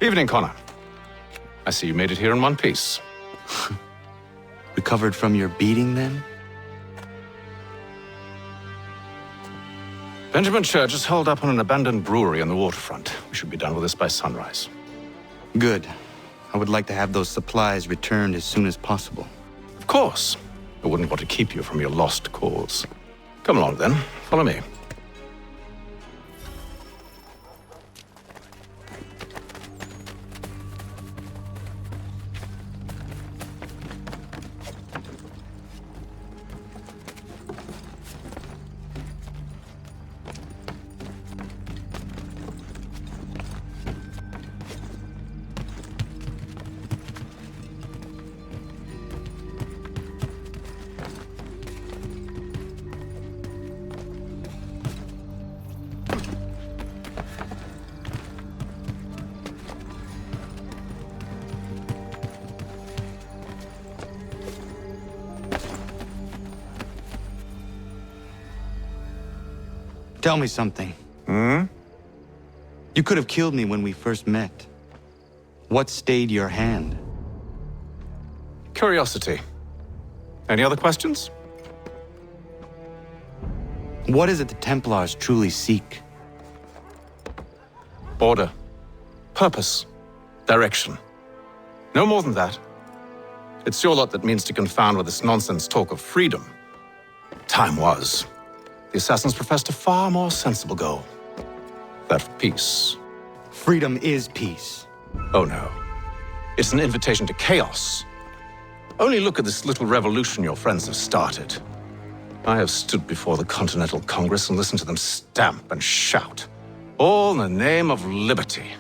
Evening, Connor. I see you made it here in one piece. Recovered from your beating, then? Benjamin Church is holed up on an abandoned brewery on the waterfront. We should be done with this by sunrise. Good. I would like to have those supplies returned as soon as possible. Of course. I wouldn't want to keep you from your lost cause. Come along, then. Follow me. Tell me something. You could have killed me when we first met. What stayed your hand? Curiosity. Any other questions? What is it the Templars truly seek? Order. Purpose. Direction. No more than that. It's your lot that means to confound with this nonsense talk of freedom. Time was. The assassins professed a far more sensible goal. That of peace. Freedom is peace. Oh no. It's an invitation to chaos. Only look at this little revolution your friends have started. I have stood before the Continental Congress and listened to them stamp and shout. All in the name of liberty.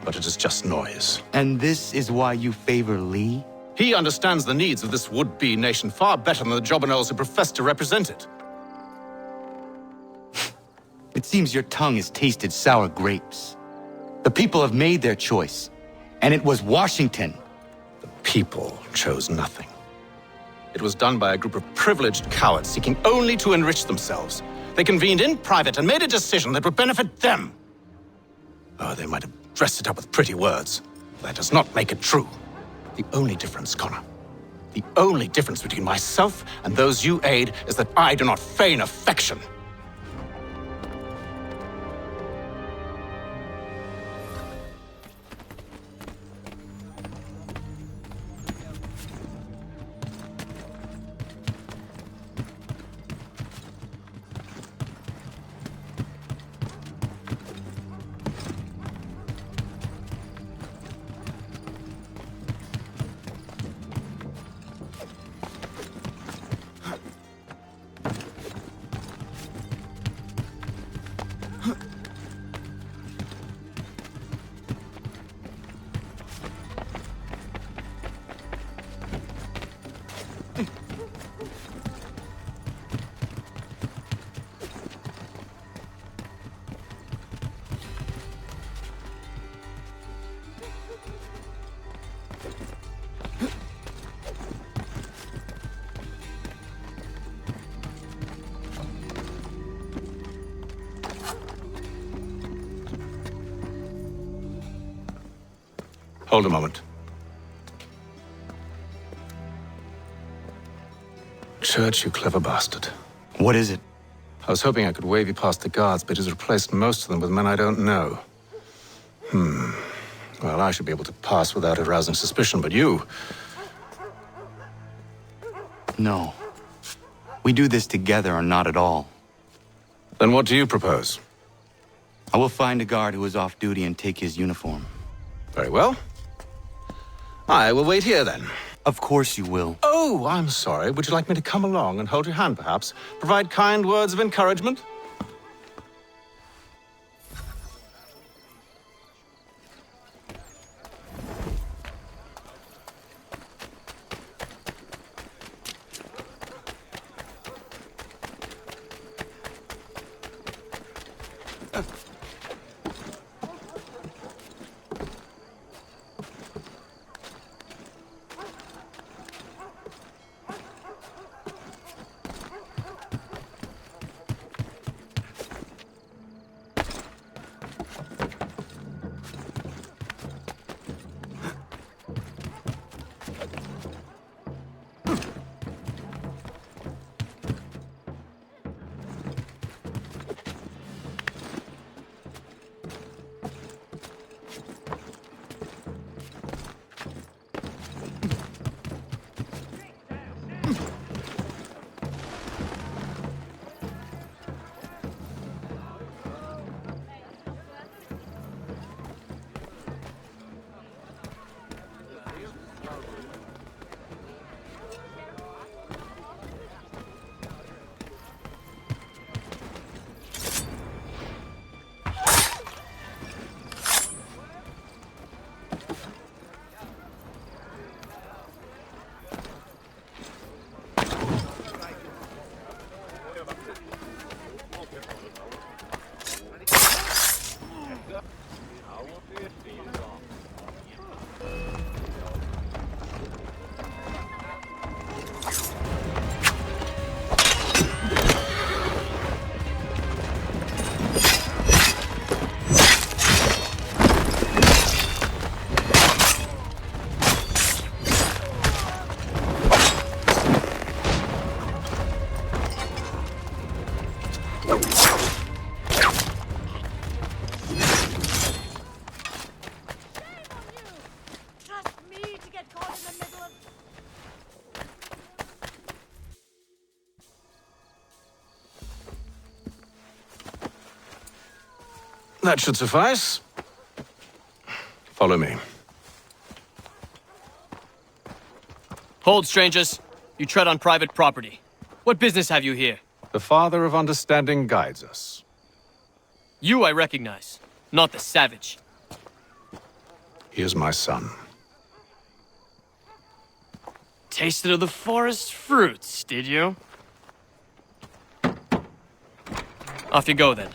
But it is just noise. And this is why you favor Lee? He understands the needs of this would-be nation far better than the jobberknolls who profess to represent it. It seems your tongue has tasted sour grapes. The people have made their choice, and it was Washington. The people chose nothing. It was done by a group of privileged cowards seeking only to enrich themselves. They convened in private and made a decision that would benefit them. Oh, they might have dressed it up with pretty words. That does not make it true. The only difference, Connor, the only difference between myself and those you aid is that I do not feign affection. Hold a moment. Church, you clever bastard. What is it? I was hoping I could wave you past the guards, but he's replaced most of them with men I don't know. Well, I should be able to pass without arousing suspicion, but you... No. We do this together or not at all. Then what do you propose? I will find a guard who is off duty and take his uniform. Very well. I will wait here, then. Of course you will. Oh, I'm sorry. Would you like me to come along and hold your hand, perhaps? Provide kind words of encouragement? That should suffice. Follow me. Hold, strangers. You tread on private property. What business have you here? The Father of Understanding guides us. You I recognize, not the savage. He is my son. Tasted of the forest fruits, did you? Off you go, then.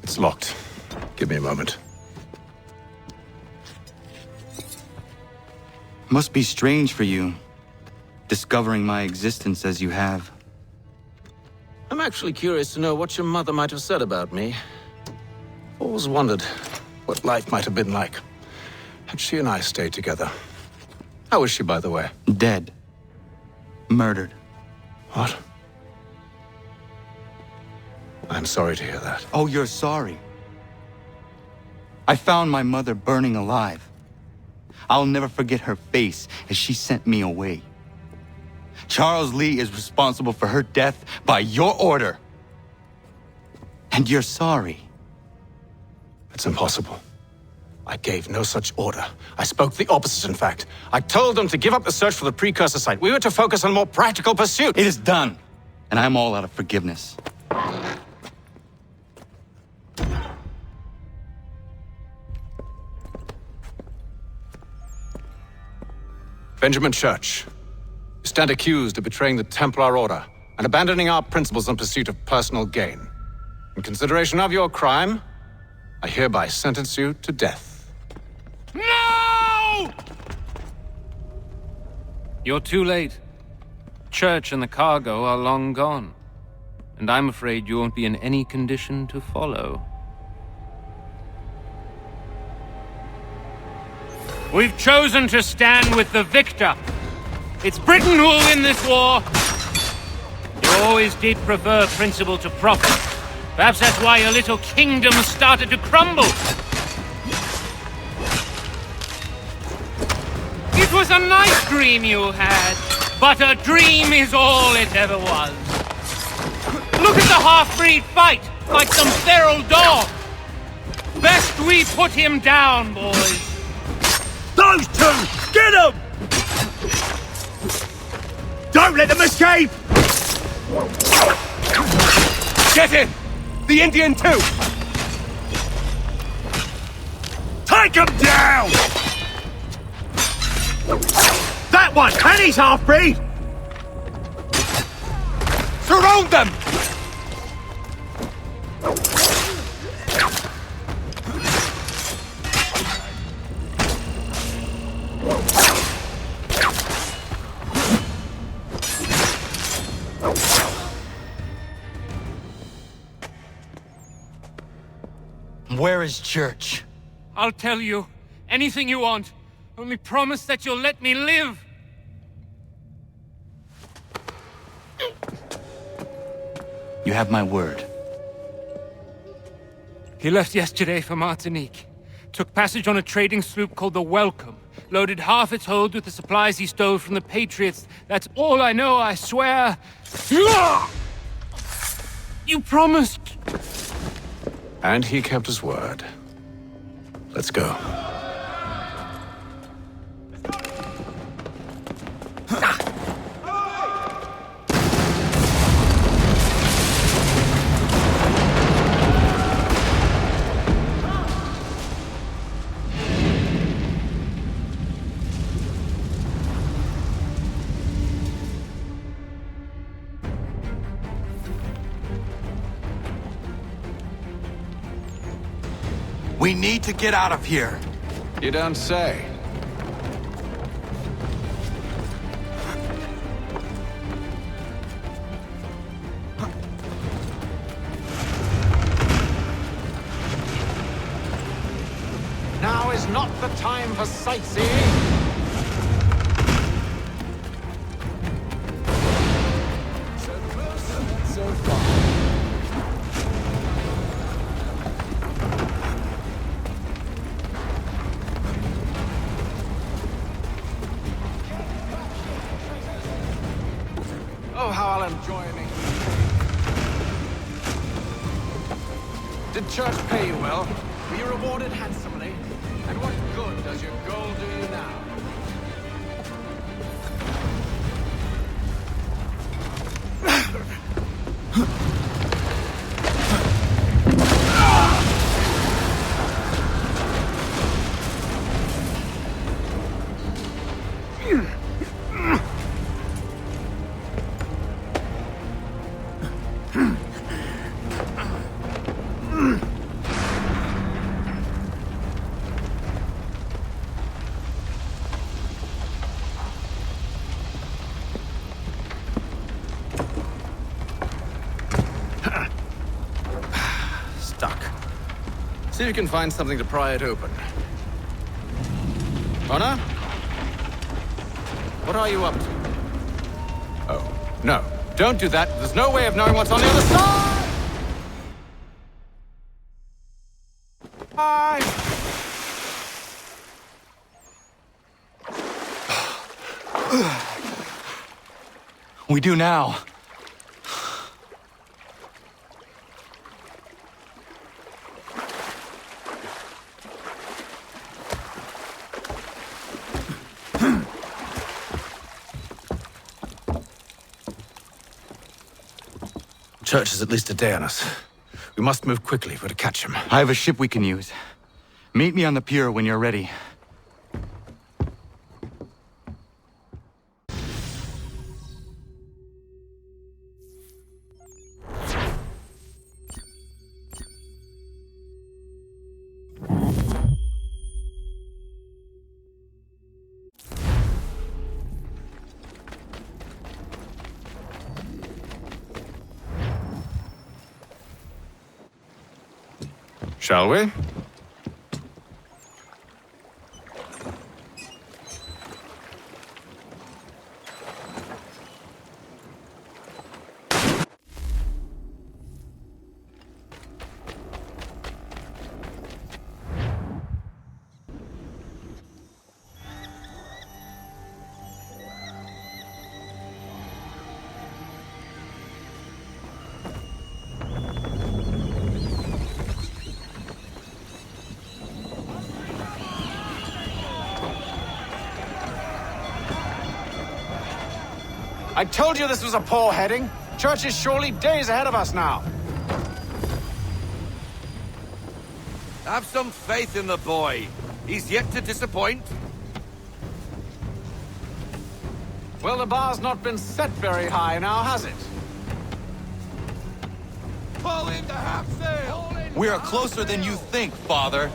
It's locked. Give me a moment. Must be strange for you, discovering my existence as you have. I'm actually curious to know what your mother might have said about me. Always wondered what life might have been like had she and I stayed together. How is she, by the way? Dead. Murdered. What? I'm sorry to hear that. Oh, you're sorry. I found my mother burning alive. I'll never forget her face as she sent me away. Charles Lee is responsible for her death by your order. And you're sorry. It's impossible. I gave no such order. I spoke the opposite, in fact. I told them to give up the search for the precursor site. We were to focus on more practical pursuits. It is done, and I'm all out of forgiveness. Benjamin Church, you stand accused of betraying the Templar Order and abandoning our principles in pursuit of personal gain. In consideration of your crime, I hereby sentence you to death. No! You're too late. Church and the cargo are long gone. And I'm afraid you won't be in any condition to follow. We've chosen to stand with the victor. It's Britain who will win this war. You always did prefer principle to profit. Perhaps that's why your little kingdom started to crumble. It was a nice dream you had, but a dream is all it ever was. Look at the half-breed fight, like some feral dog. Best we put him down, boys. Those two! Get them! Don't let them escape! Get him! The Indian too! Take them down! That one! And he's half-breed! Surround them! Where is Church? I'll tell you. Anything you want. Only promise that you'll let me live. You have my word. He left yesterday for Martinique. Took passage on a trading sloop called the Welcome. Loaded half its hold with the supplies he stole from the Patriots. That's all I know, I swear. You promised. And he kept his word. Let's go. We need to get out of here. You don't say. time for sightseeing. So close and so far. Oh, how I'll enjoy it. Did church pay you well? Were you rewarded handsomely? And what good does your gold do you now? Stuck. See if you can find something to pry it open. Honor? What are you up to? Oh, no. Don't do that. There's no way of knowing what's on the other side! Bye! We do now. Church is at least a day on us. We must move quickly if we're to catch him. I have a ship we can use. Meet me on the pier when you're ready. Shall we? I told you this was a poor heading. Church is surely days ahead of us now. Have some faith in the boy. He's yet to disappoint. Well, the bar's not been set very high now, has it? Pull into half sail! We are closer than you think, Father.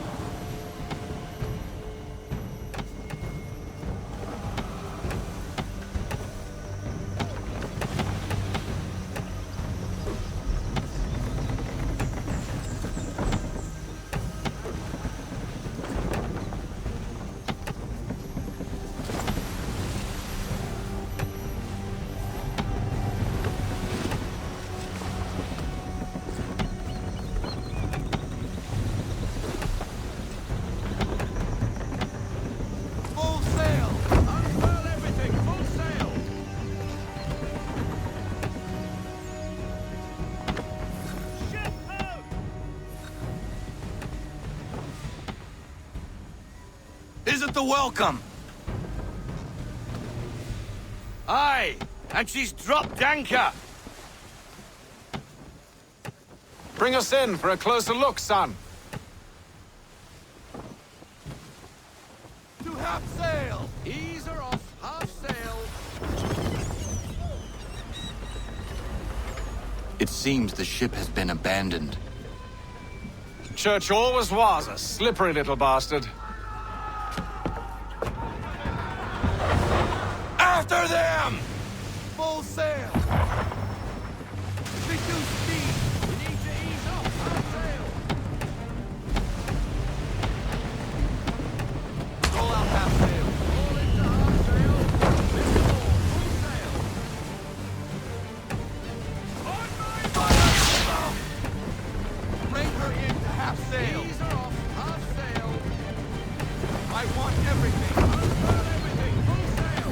Isn't the welcome? Aye, and she's dropped anchor. Bring us in for a closer look, son. To half sail! Ease her off, half sail! It seems the ship has been abandoned. Church always was a slippery little bastard. After them! Full sail! Reduce speed! We need to ease off half sail! I want everything. Everything. Full sail.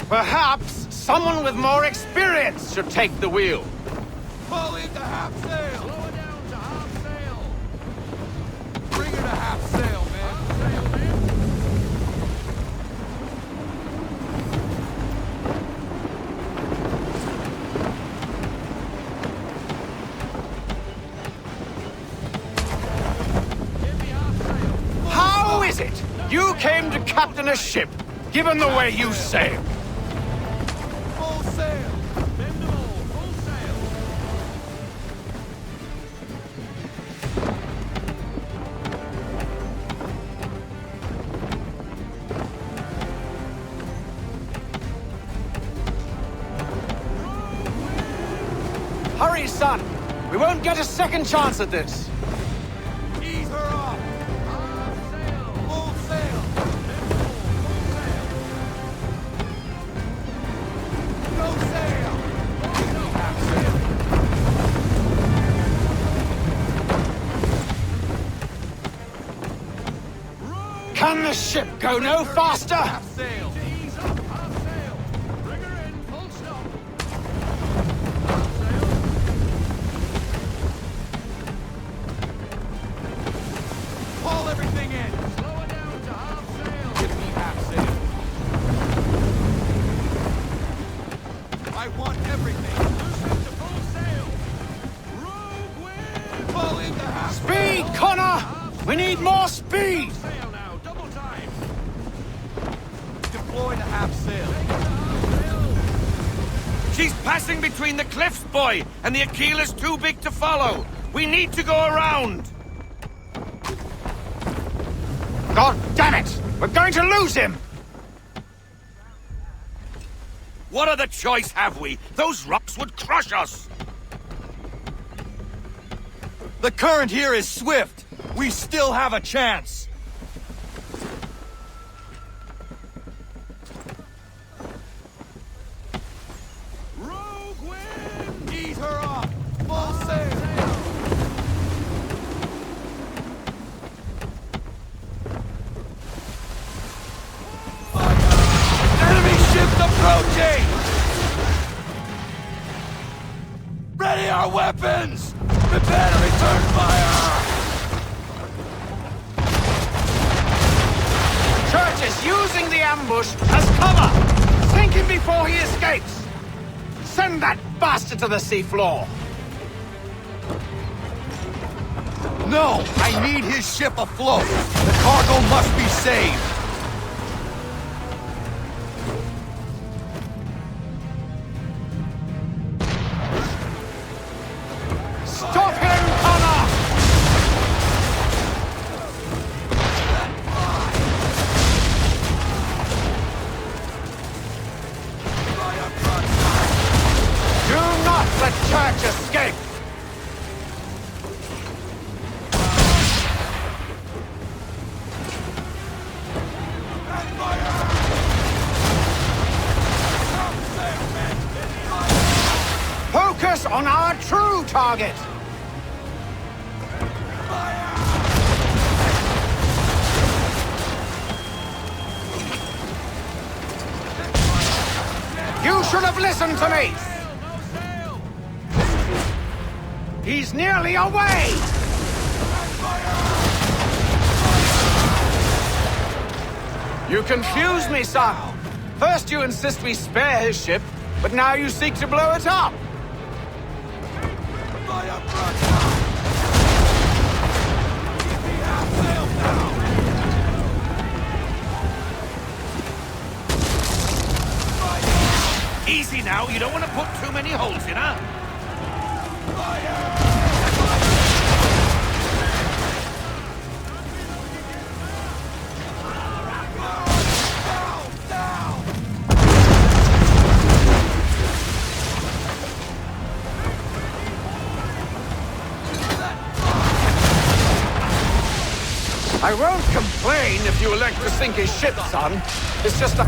Perhaps someone with more experience should take the wheel. Pull into half sail. Slow it down to half sail. Bring her to half sail, man. Half sail, man. Give me half sail. How is it you came to captain a ship, given the way you sail? Full sail. Bend them all. Full sail. Hurry, son. We won't get a second chance at this. Ease her off. Half sail. Full sail. Bend them all. Full sail. Go sail. Half sail. Can the ship go no faster? Half sail. Ease up. Half sail. Bring her in. Full stop. Half sail. Haul everything in. Slow it down to half sail. Give me half sail. I want everything. Loosen to full sail. Rogue wind. Pull into half Speed, sail. Connor! We need more speed! Sail now. Double time. Deploy to half sail. She's passing between the cliffs, boy, and the Aquila's too big to follow. We need to go around. God damn it! We're going to lose him! What other choice have we? Those rocks would crush us. The current here is swift. We still have a chance. Rogue wind! Ease her off! Full sail! Enemy ships approaching! Ready our weapons! Prepare to return fire! Church is using the ambush as cover! Sink him before he escapes! Send that bastard to the seafloor! No! I need his ship afloat! The cargo must be saved! Stop him, Connor! Do not let Church escape! Focus on our true target! You should have listened to me! He's nearly away! You confuse me, son. First you insist we spare his ship, but now you seek to blow it up. Easy now, you don't want to put too many holes in her. I won't complain if you elect to sink his ship, son. It's just a...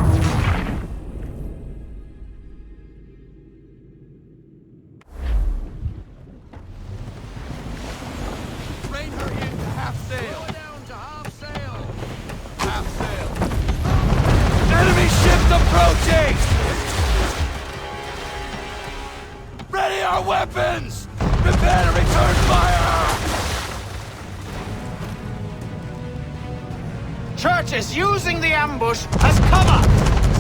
weapons! Prepare to return fire! Church is using the ambush as cover!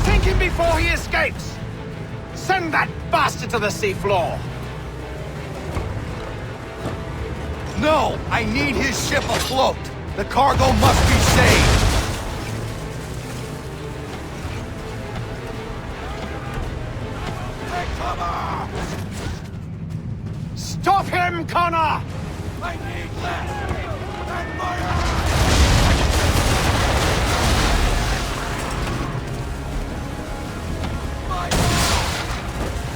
Sink him before he escapes! Send that bastard to the seafloor! No! I need his ship afloat! The cargo must be saved! Take cover! Stop him, Connor! I need less! And fire!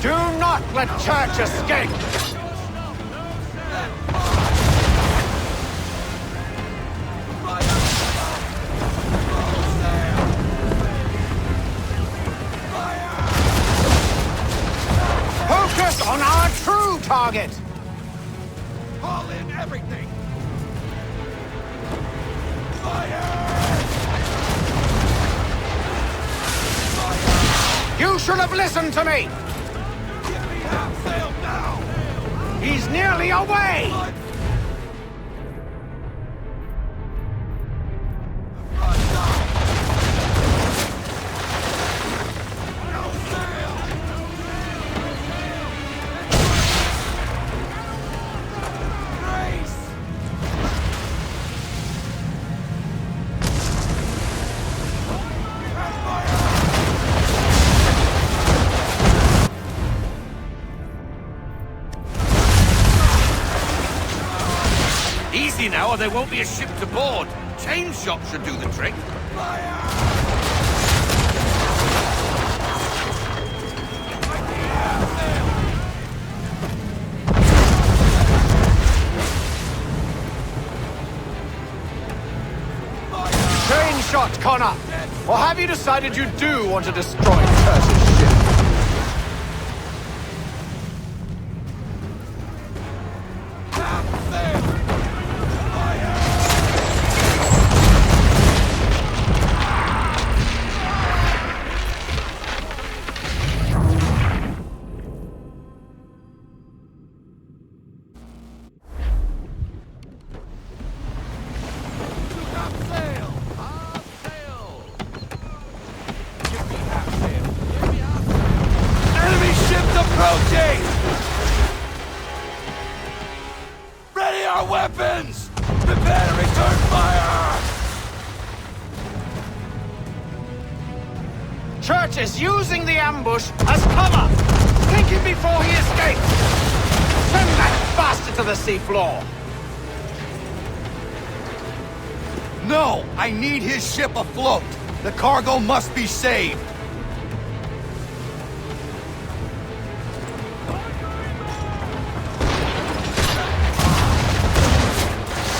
Do not let Church escape! Focus on our true target! Haul in everything! Fire! You should have listened to me! Give me half sail now! He's nearly away! Easy now, or there won't be a ship to board. Chain shot should do the trick. Chain shot, Connor! Or have you decided you do want to destroy Church's ship? Enemy ships approaching! Ready our weapons! Prepare to return fire! Church is using the ambush as cover! Sink him before he escapes! Send that bastard to the seafloor! No! I need his ship afloat! The cargo must be saved!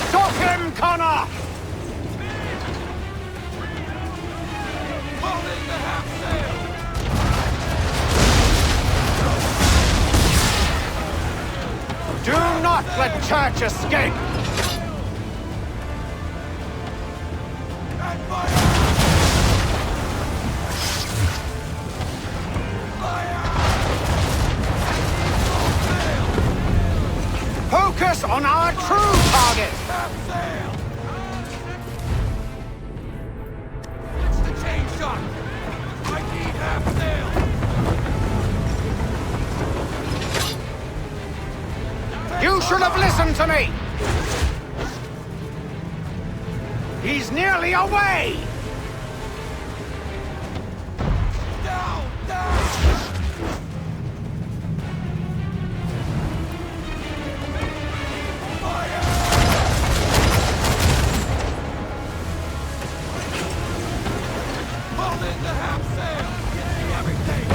Stop him, Connor! Holding the half sail! Do not let Church escape! And fire! Focus on our true target! Half sail! It's the chain shot! I need half sail! You should have listened to me! He's nearly away! Down! Down! Holding the half sail! Give me everything!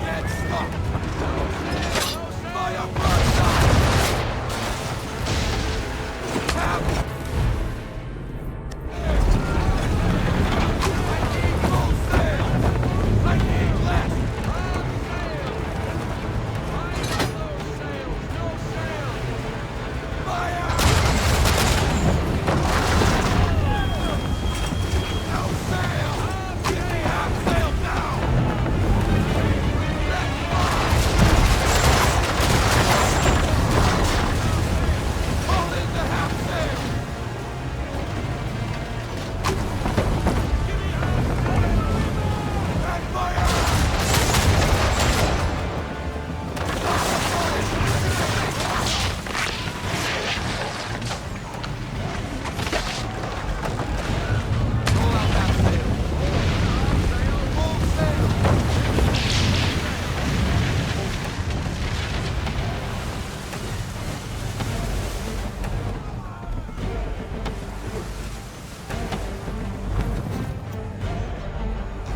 Get stuck! Fire first! Half! Full sail! I need less! Fire!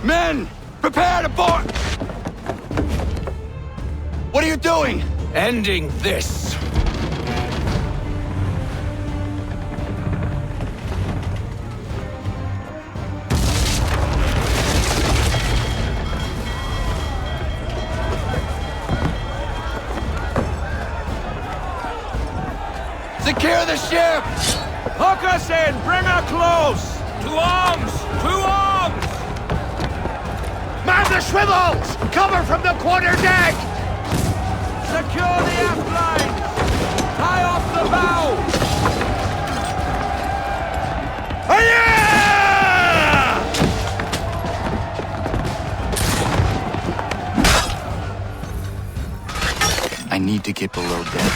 Men! Prepare to board! What are you doing? Ending this. Secure the ship! Hook us in! Bring her close! To arms! To arms! Man the swivels! Cover from the quarter deck! Secure the aft lines! Tie off the bow! Hiya! I need to get below deck.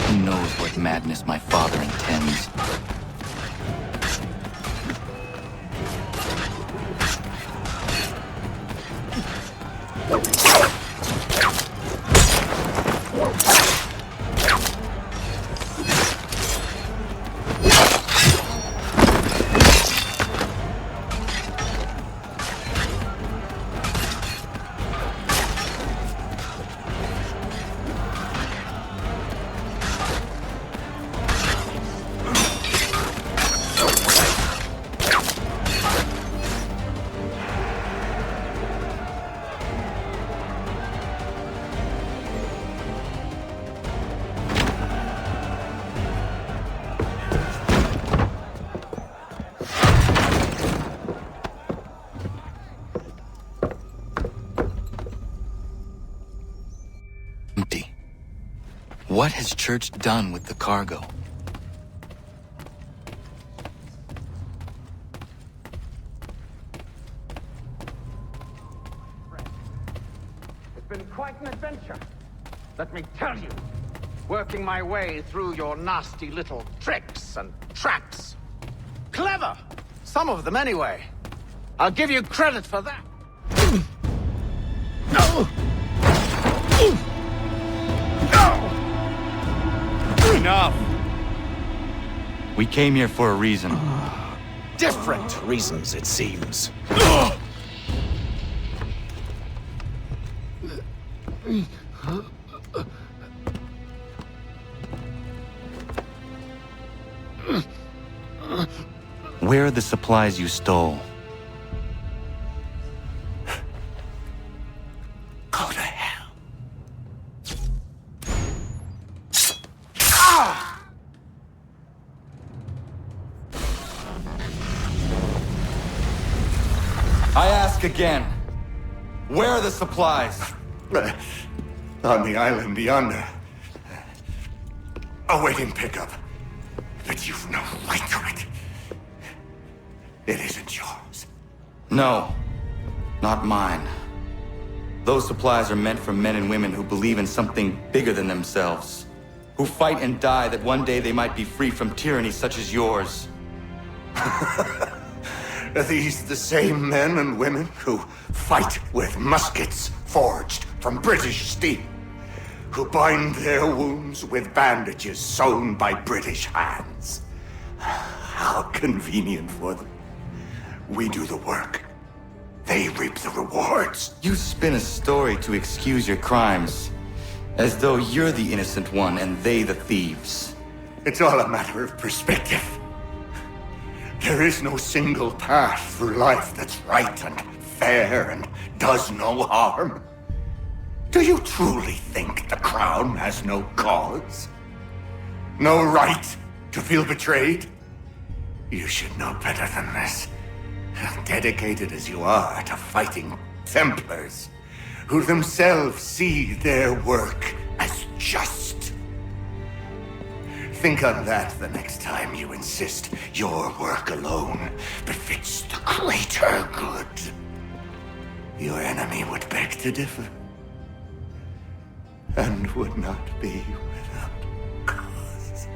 Who knows what madness my father intends? Empty. What has Church done with the cargo? It's been quite an adventure. Let me tell you. Working my way through your nasty little tricks and traps. Clever! Some of them anyway. I'll give you credit for that. Enough! We came here for a reason. Different reasons, it seems. Where are the supplies you stole? Go to hell. I ask again. Where are the supplies? On the island yonder. Awaiting pickup. But you've no right to it. It isn't yours. No, not mine. Those supplies are meant for men and women who believe in something bigger than themselves. Who fight and die that one day they might be free from tyranny such as yours. Are these the same men and women who fight with muskets forged from British steel? Who bind their wounds with bandages sewn by British hands? How convenient for them. We do the work. They reap the rewards. You spin a story to excuse your crimes, as though you're the innocent one and they the thieves. It's all a matter of perspective. There is no single path through life that's right and fair and does no harm. Do you truly think the Crown has no cause? No right to feel betrayed? You should know better than this. Dedicated as you are to fighting Templars, who themselves see their work as just. Think on that the next time you insist your work alone befits the greater good. Your enemy would beg to differ, and would not be without cause.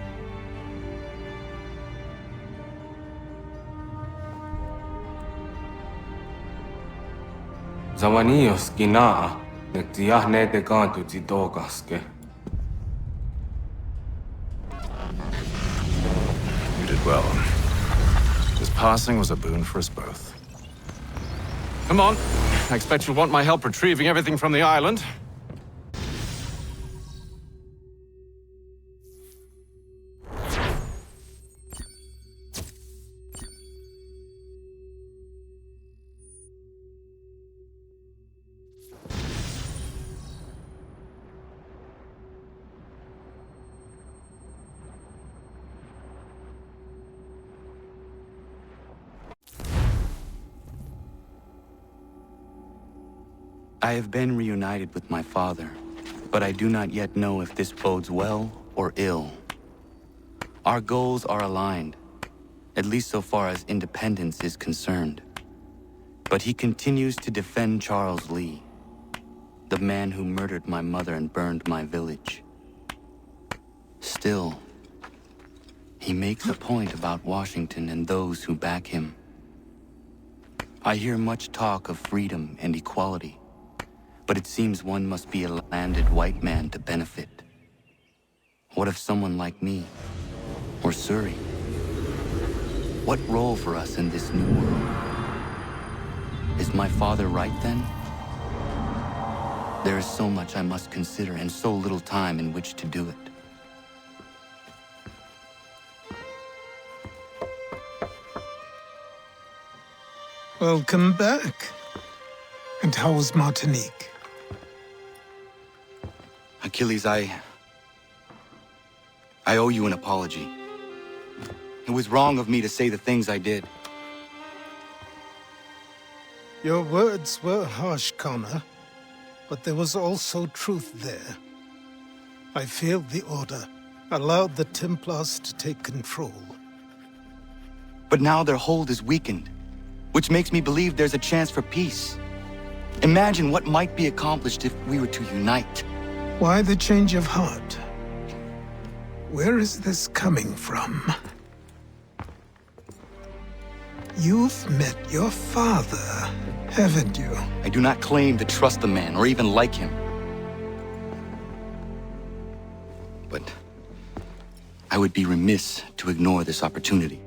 Zawanios ginaa, nektiahne te kantu titokaske. You did well. His passing was a boon for us both. Come on. I expect you'll want my help retrieving everything from the island. I have been reunited with my father, but I do not yet know if this bodes well or ill. Our goals are aligned, at least so far as independence is concerned. But he continues to defend Charles Lee, the man who murdered my mother and burned my village. Still, he makes a point about Washington and those who back him. I hear much talk of freedom and equality, but it seems one must be a landed white man to benefit. What if someone like me, or Surrey? What role for us in this new world? Is my father right then? There is so much I must consider and so little time in which to do it. Welcome back. And how was Martinique? Achilles, I owe you an apology. It was wrong of me to say the things I did. Your words were harsh, Connor, but there was also truth there. I failed the Order, allowed the Templars to take control. But now their hold is weakened, which makes me believe there's a chance for peace. Imagine what might be accomplished if we were to unite. Why the change of heart? Where is this coming from? You've met your father, haven't you? I do not claim to trust the man or even like him. But I would be remiss to ignore this opportunity.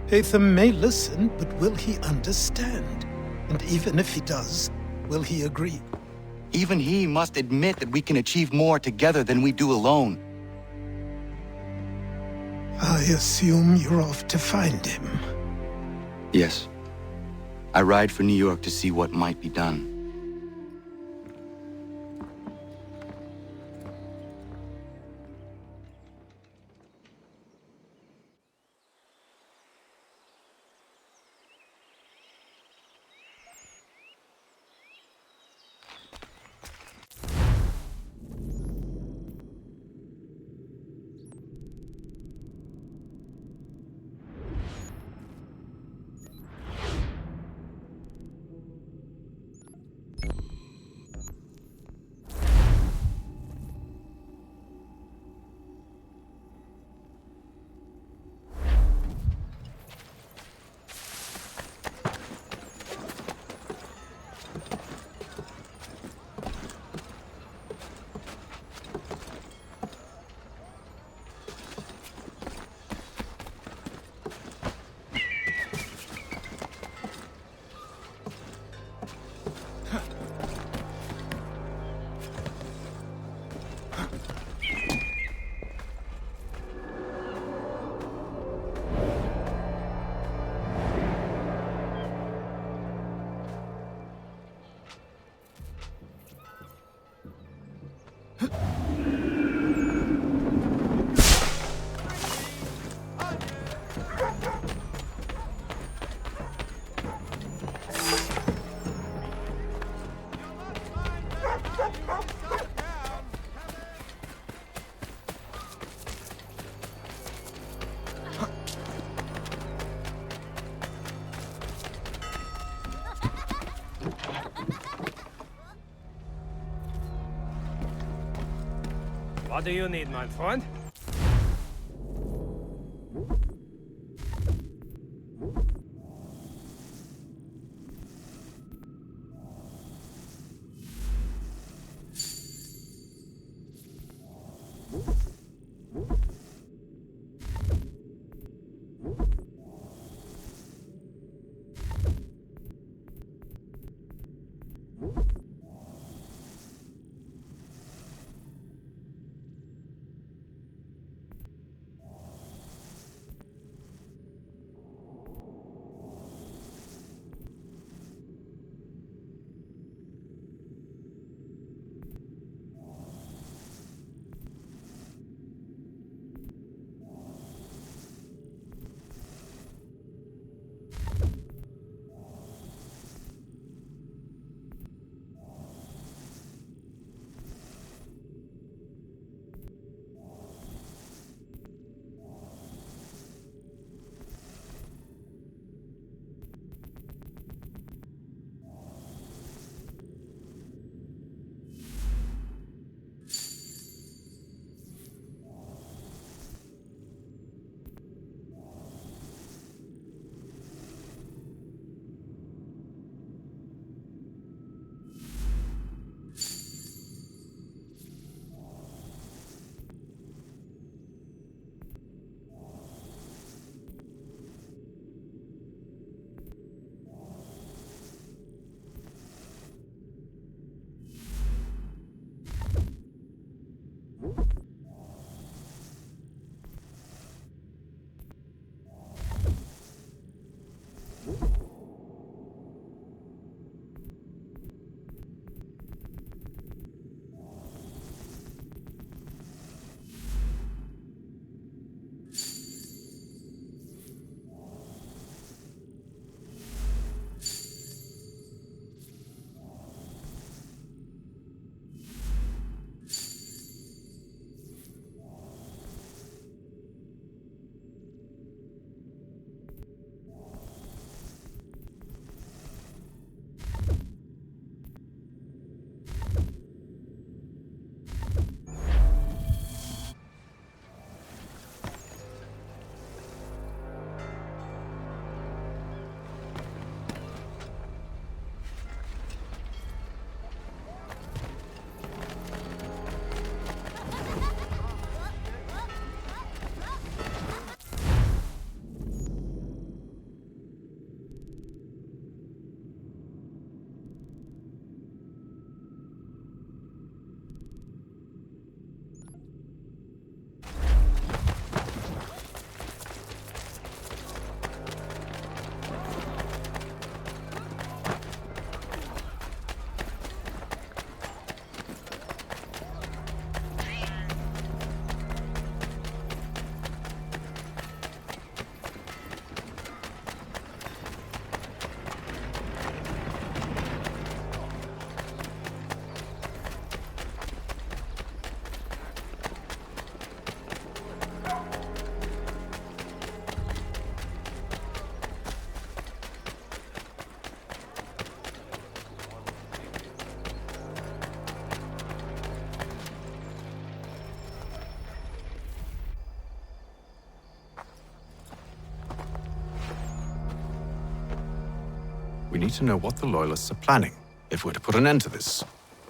Hatham may listen, but will he understand? And even if he does, will he agree? Even he must admit that we can achieve more together than we do alone. I assume you're off to find him. Yes. I ride for New York to see what might be done. What do you need, my friend? We need to know what the Loyalists are planning, if we're to put an end to this.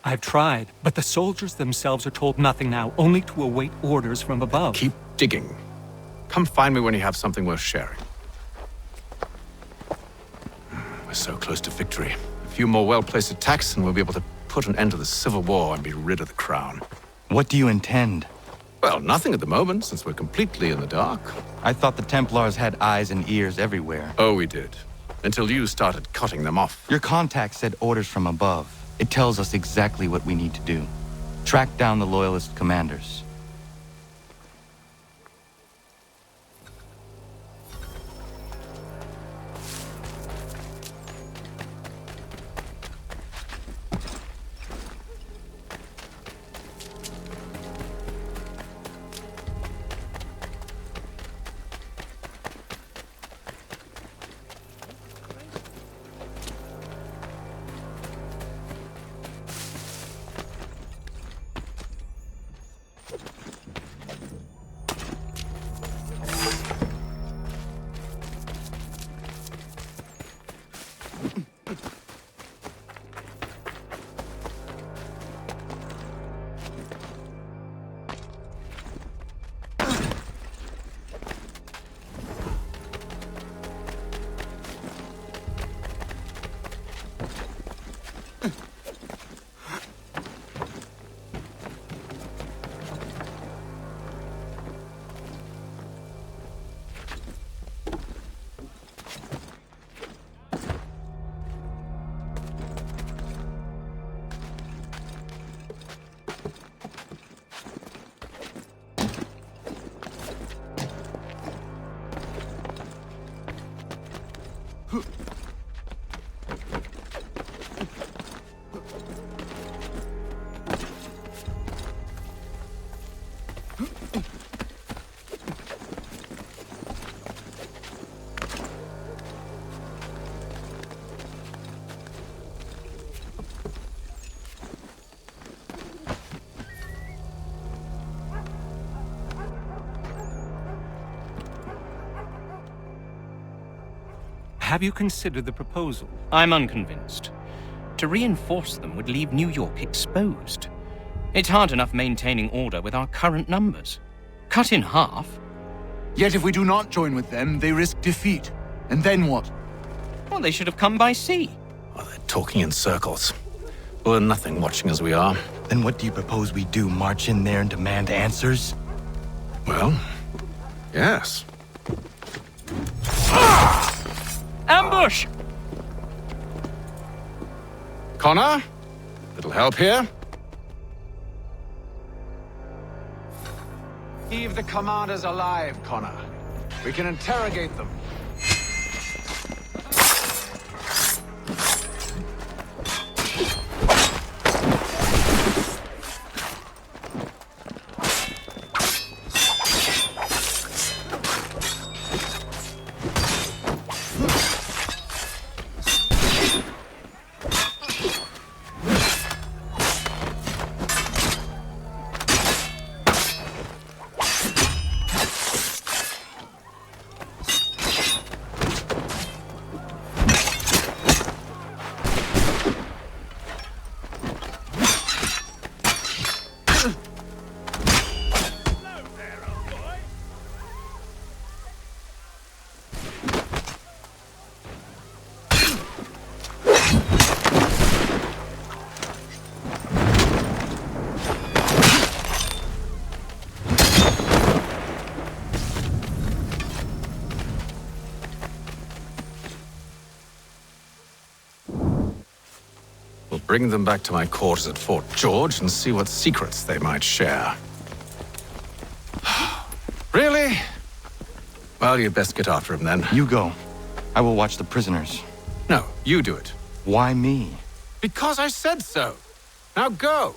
I've tried, but the soldiers themselves are told nothing now, only to await orders from above. Keep digging. Come find me when you have something worth sharing. We're so close to victory. A few more well-placed attacks and we'll be able to put an end to the Civil War and be rid of the crown. What do you intend? Well, nothing at the moment, since we're completely in the dark. I thought the Templars had eyes and ears everywhere. Oh, we did. Until you started cutting them off. Your contact said orders from above. It tells us exactly what we need to do. Track down the Loyalist commanders. Have you considered the proposal? I'm unconvinced. To reinforce them would leave New York exposed. It's hard enough maintaining order with our current numbers. Cut in half. Yet if we do not join with them, they risk defeat. And then what? Well, they should have come by sea. Oh, they're talking in circles. We're nothing watching as we are. Then what do you propose we do? March in there and demand answers? Well, yes. Ambush! Connor? Little help here? Leave the commanders alive, Connor. We can interrogate them. Bring them back to my quarters at Fort George and see what secrets they might share. Really? Well, you'd best get after him then. You go. I will watch the prisoners. No, you do it. Why me? Because I said so. Now go.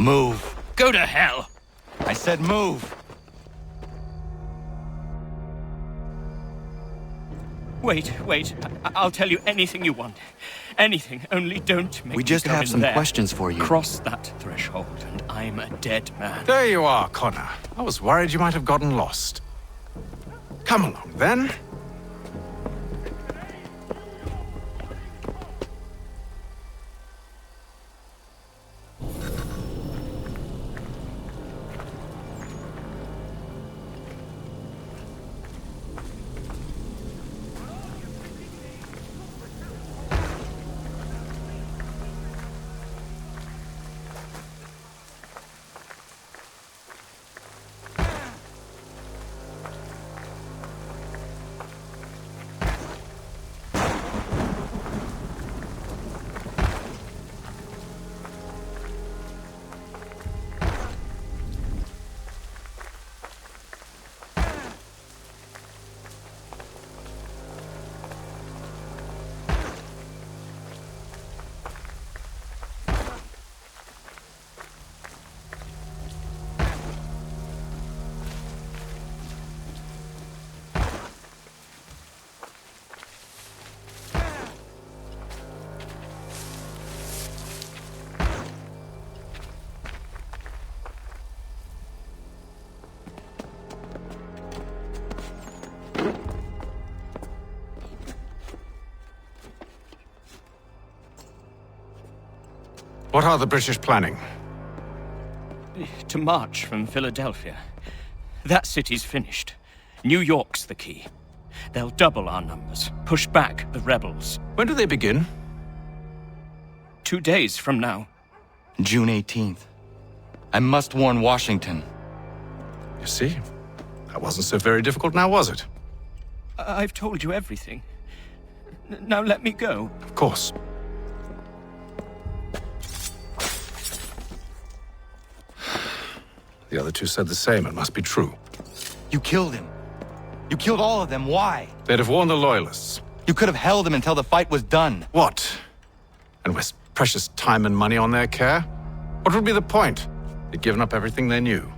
Move. Go to hell! I said move. Wait. I'll tell you anything you want. Anything, only don't make We me just go have in some there. questions for you. Cross that threshold, and I'm a dead man. There you are, Connor. I was worried you might have gotten lost. Come along, then. What are the British planning? To march from Philadelphia. That city's finished. New York's the key. They'll double our numbers, push back the rebels. When do they begin? 2 days from now. June 18th. I must warn Washington. You see? That wasn't so very difficult now, was it? I've told you everything. Now let me go. Of course. The other two said the same. It must be true. You killed him. You killed all of them. Why? They'd have warned the Loyalists. You could have held him until the fight was done. What? And waste precious time and money on their care? What would be the point? They'd given up everything they knew.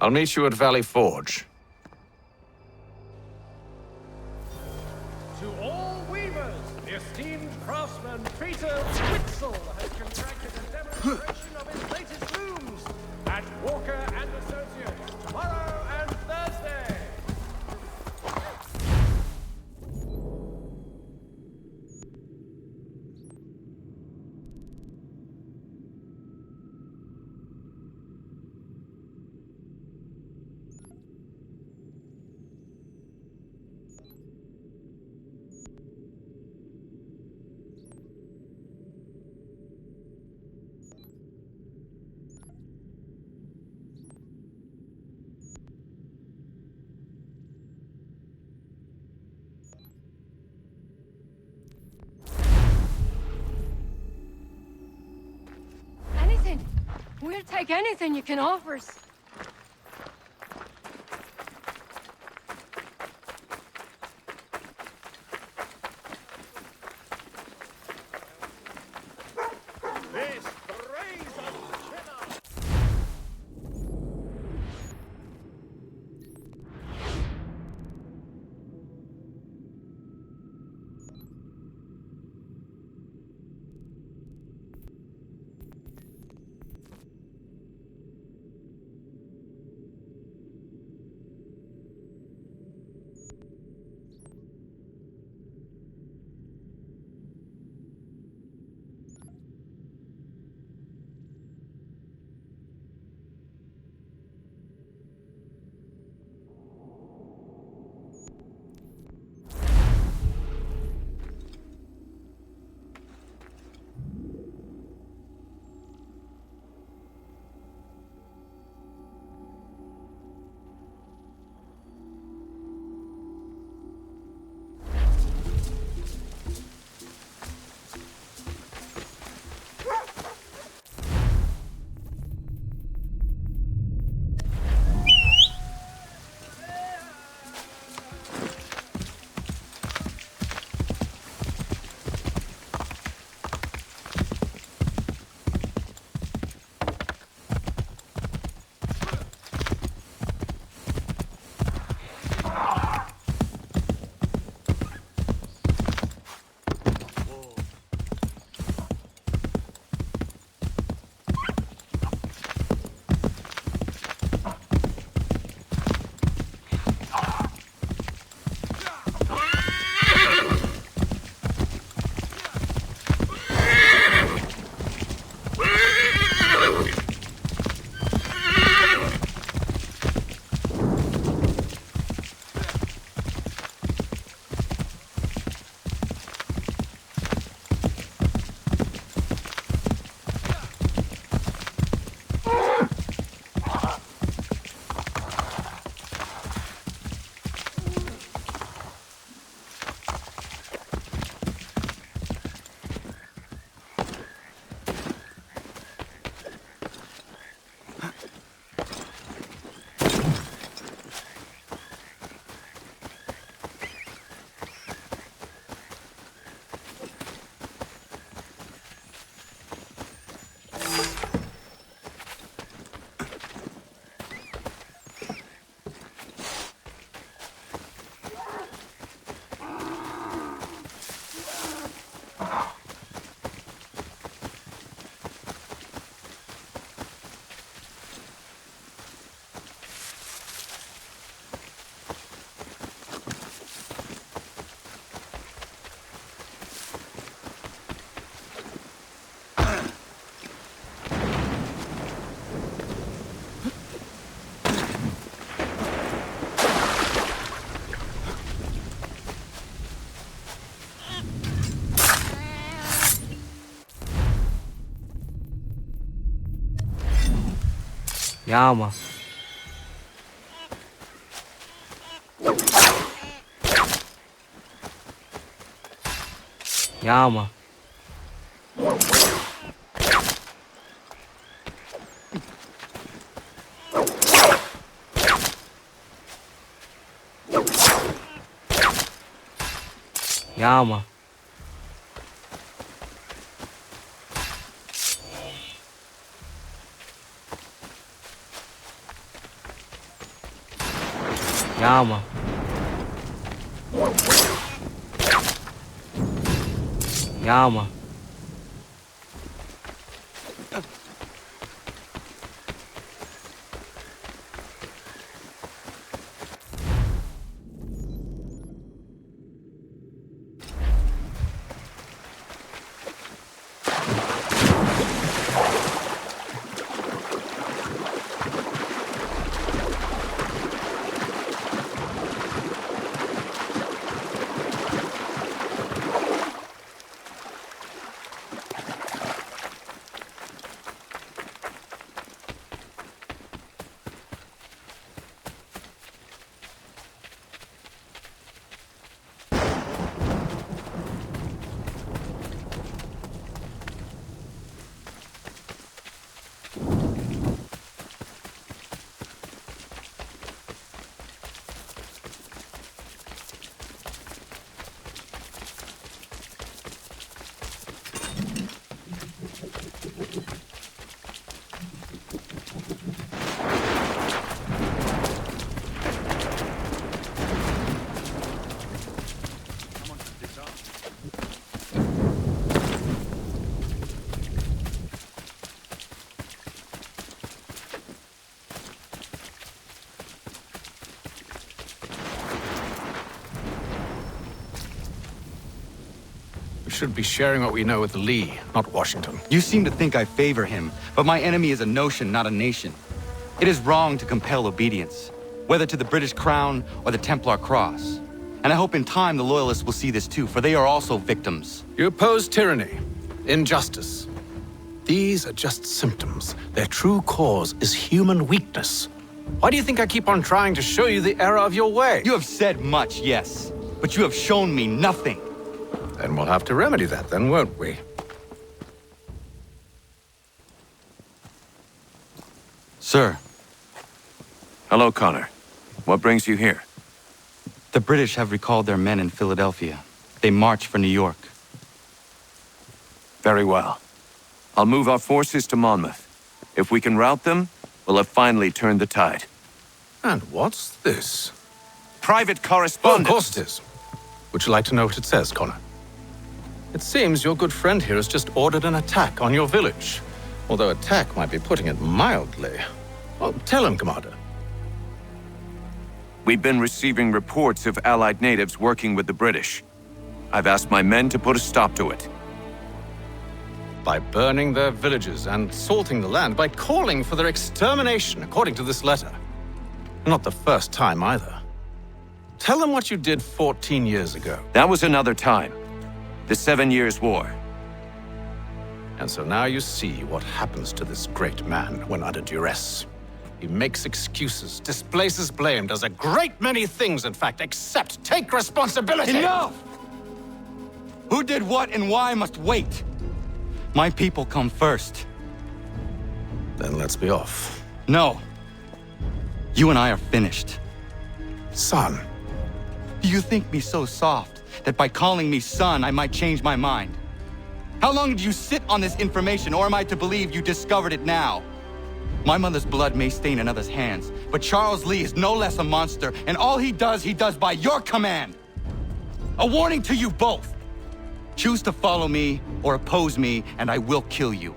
I'll meet you at Valley Forge. To all weavers, the esteemed craftsman Peter Witzel has contracted a demonstration of his latest looms at Walker and Associates tomorrow and Thursday. Anything. We'll take anything you can offer us. This brazen chinner. Yama. Yama. Yama. Yama. Yama. We should be sharing what we know with Lee, not Washington. You seem to think I favor him, but my enemy is a notion, not a nation. It is wrong to compel obedience, whether to the British Crown or the Templar Cross. And I hope in time the Loyalists will see this too, for they are also victims. You oppose tyranny, injustice. These are just symptoms. Their true cause is human weakness. Why do you think I keep on trying to show you the error of your way? You have said much, yes, but you have shown me nothing. Then we'll have to remedy that then, won't we? Sir. Hello, Connor. What brings you here? The British have recalled their men in Philadelphia. They march for New York. Very well. I'll move our forces to Monmouth. If we can rout them, we'll have finally turned the tide. And what's this? Private Oh, correspondence. of course it is. Would you like to know what it says, Connor? It seems your good friend here has just ordered an attack on your village. Although attack might be putting it mildly. Well, tell him, Commander. We've been receiving reports of Allied natives working with the British. I've asked my men to put a stop to it. By burning their villages and salting the land, by calling for their extermination, according to this letter. Not the first time either. Tell them what you did 14 years ago. That was another time. The 7 Years' War. And so now you see what happens to this great man when under duress. He makes excuses, displaces blame, does a great many things, in fact, except take responsibility! Enough! Who did what and why must wait. My people come first. Then let's be off. No. You and I are finished. Son. Do you think me so soft that by calling me son, I might change my mind? How long did you sit on this information, or am I to believe you discovered it now? My mother's blood may stain another's hands, but Charles Lee is no less a monster, and all he does by your command. A warning to you both. Choose to follow me or oppose me, and I will kill you.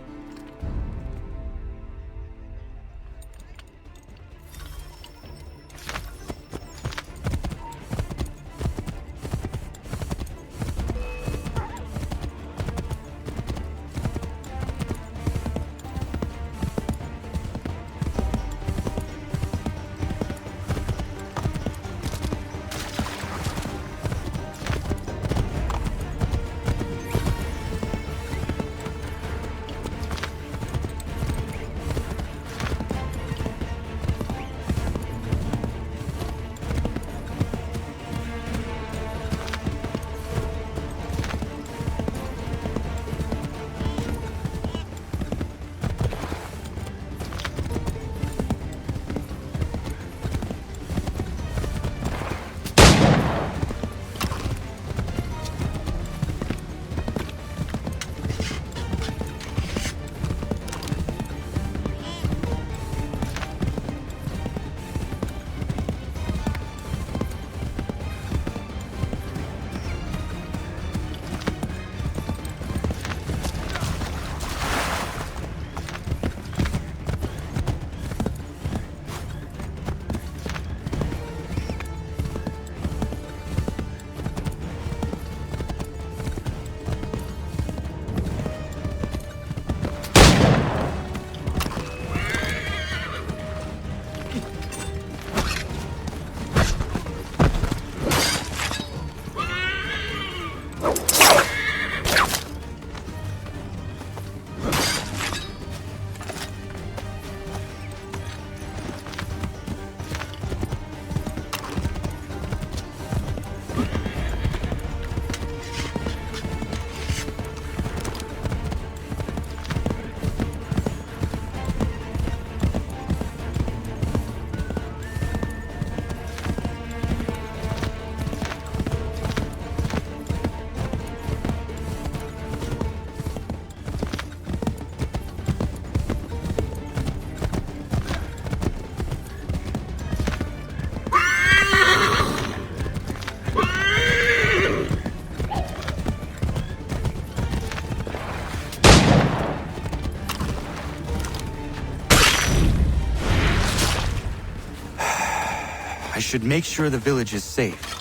should make sure the village is safe.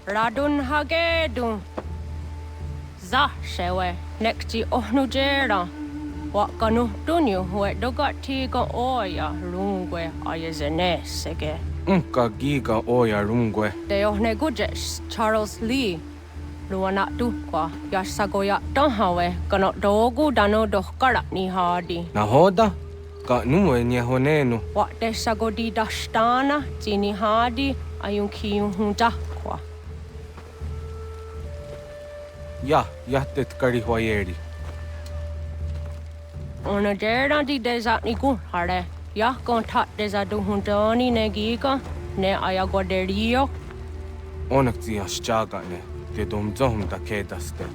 Radun hagedun. Za shewe nekti ohnujera. Wakanu dunyu we dogati ga oya rungwe ayezene sege. Unka giga oya rungwe. De ohne gujes Charles Lee. Luana tukwa yasagoya tanhawe kano dogu dano dohkara ni hadi. Nahoda? Ka nuwe nye honenu. Wat de sagodi dashtana tini hadi ayun kiyun hunta. Ja, jättet kari huajeri. Ona jera di desa ni ku hare. Ya kon tat desa du huntoni ne giga ne ayagoderio. Onak tia shaga ne. Te dom zohum ta kedaste.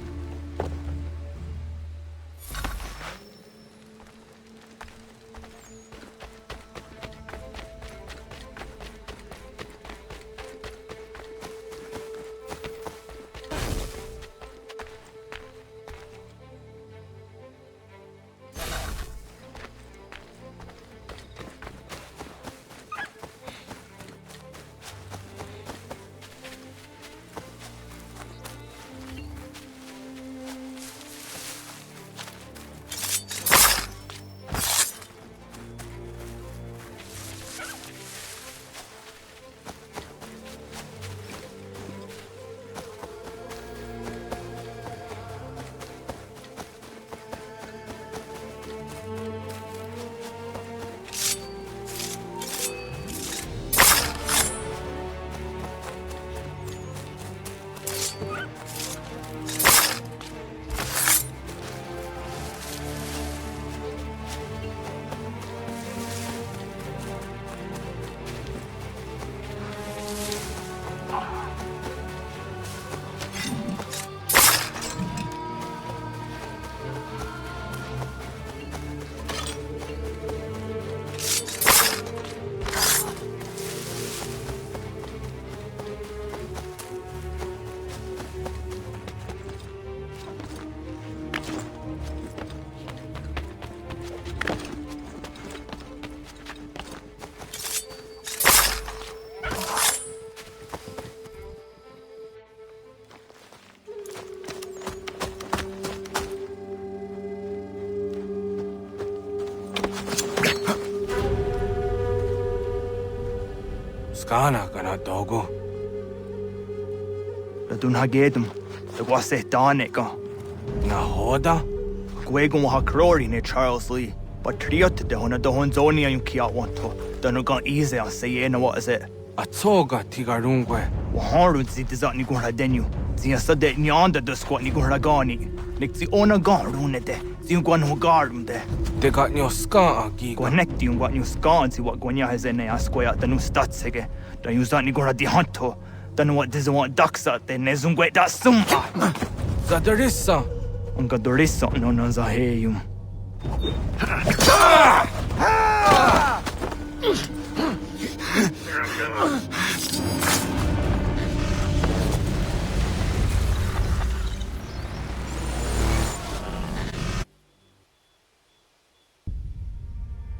Skana kana dogo. Radun hagedum. The wase danika. Nahoda? Gwegum ha crori ne Charles Lee. But triot de hona dohon zoni ayun kia wanto. Danu gan easy on say na what is it? Atoga tigarungwe. Waharun zit is ni gura denu. Zia sade ni anda de squat ni gura gani. Nik zi ona gan runede. Zi gwan ho garum de. De got nyo ska agi. Connect you what new scan zi what gwanya has in a square the new stats hege. Da you zani gura di hanto. Danu what does want ducks de nezungwe da sum. Zadarissa. Unga dorissa no no zaheyum.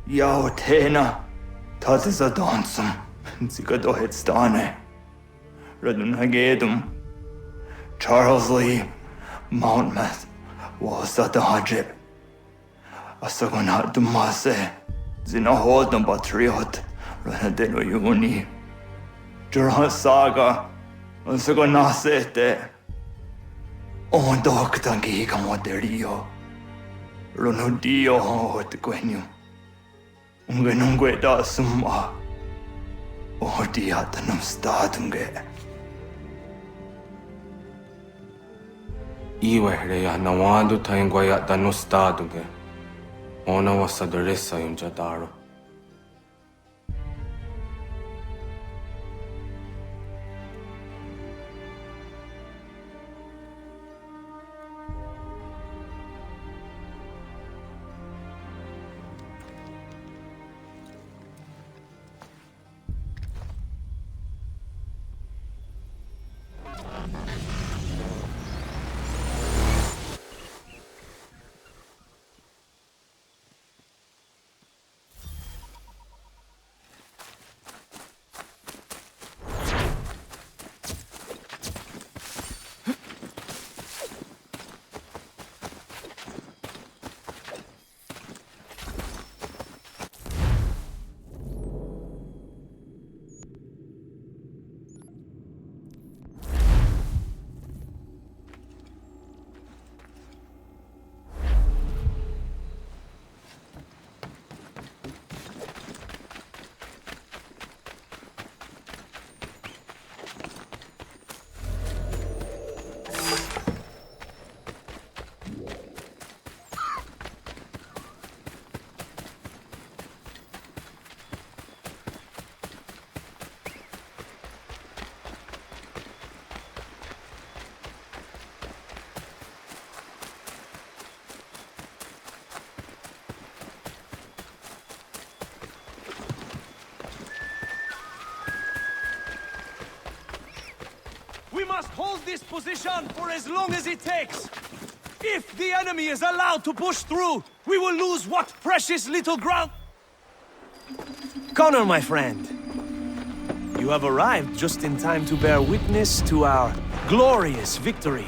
Yao tena, that is a dansum. Zika dohet stane. Radun hagedum. Charles Lee, Mountmouth, wasat hajib. Asagonat dumase, zinahod and patriot, Ranadeno Yuni. Jurhan saga, Asagonasete. On doctangi camoderio. Ronodio hot quenu. Ungenungue da summa. Odiatanum statunge. Iwehreya nawadu taingwaya danustaduge. Ona wasadresa yunjadaro. We must hold this position for as long as it takes. If the enemy is allowed to push through, we will lose what precious little ground... Connor, my friend. You have arrived just in time to bear witness to our glorious victory.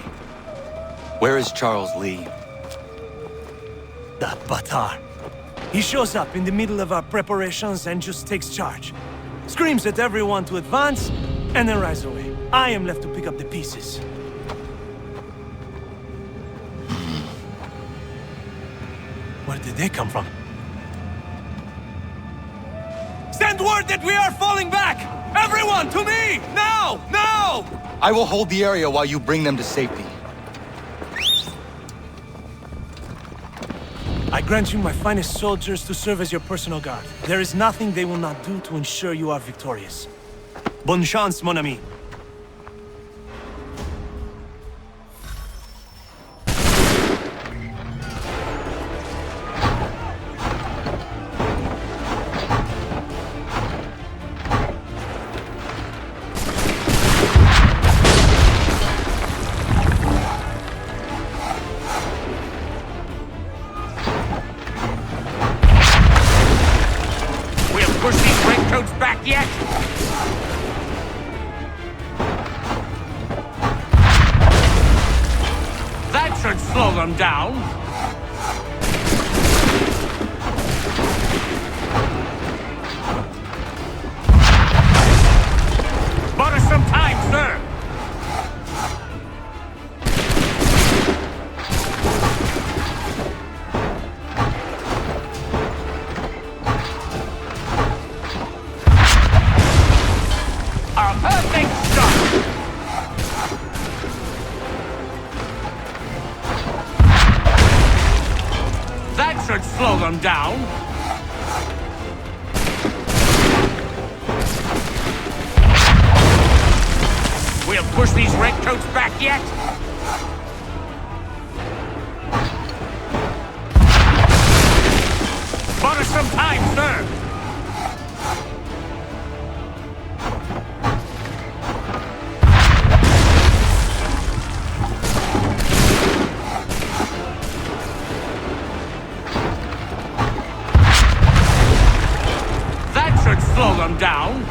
Where is Charles Lee? That Batar. He shows up in the middle of our preparations and just takes charge. Screams at everyone to advance, and then rides away. I am left to pick up the pieces. Where did they come from? Send word that we are falling back! Everyone, to me! Now! Now! I will hold the area while you bring them to safety. I grant you my finest soldiers to serve as your personal guard. There is nothing they will not do to ensure you are victorious. Bonne chance, mon ami. Push these redcoats back yet? That should slow them down. Bought us some time, sir. Should slow them down. We'll push these redcoats back yet? Bought us some time, sir. Slow them down.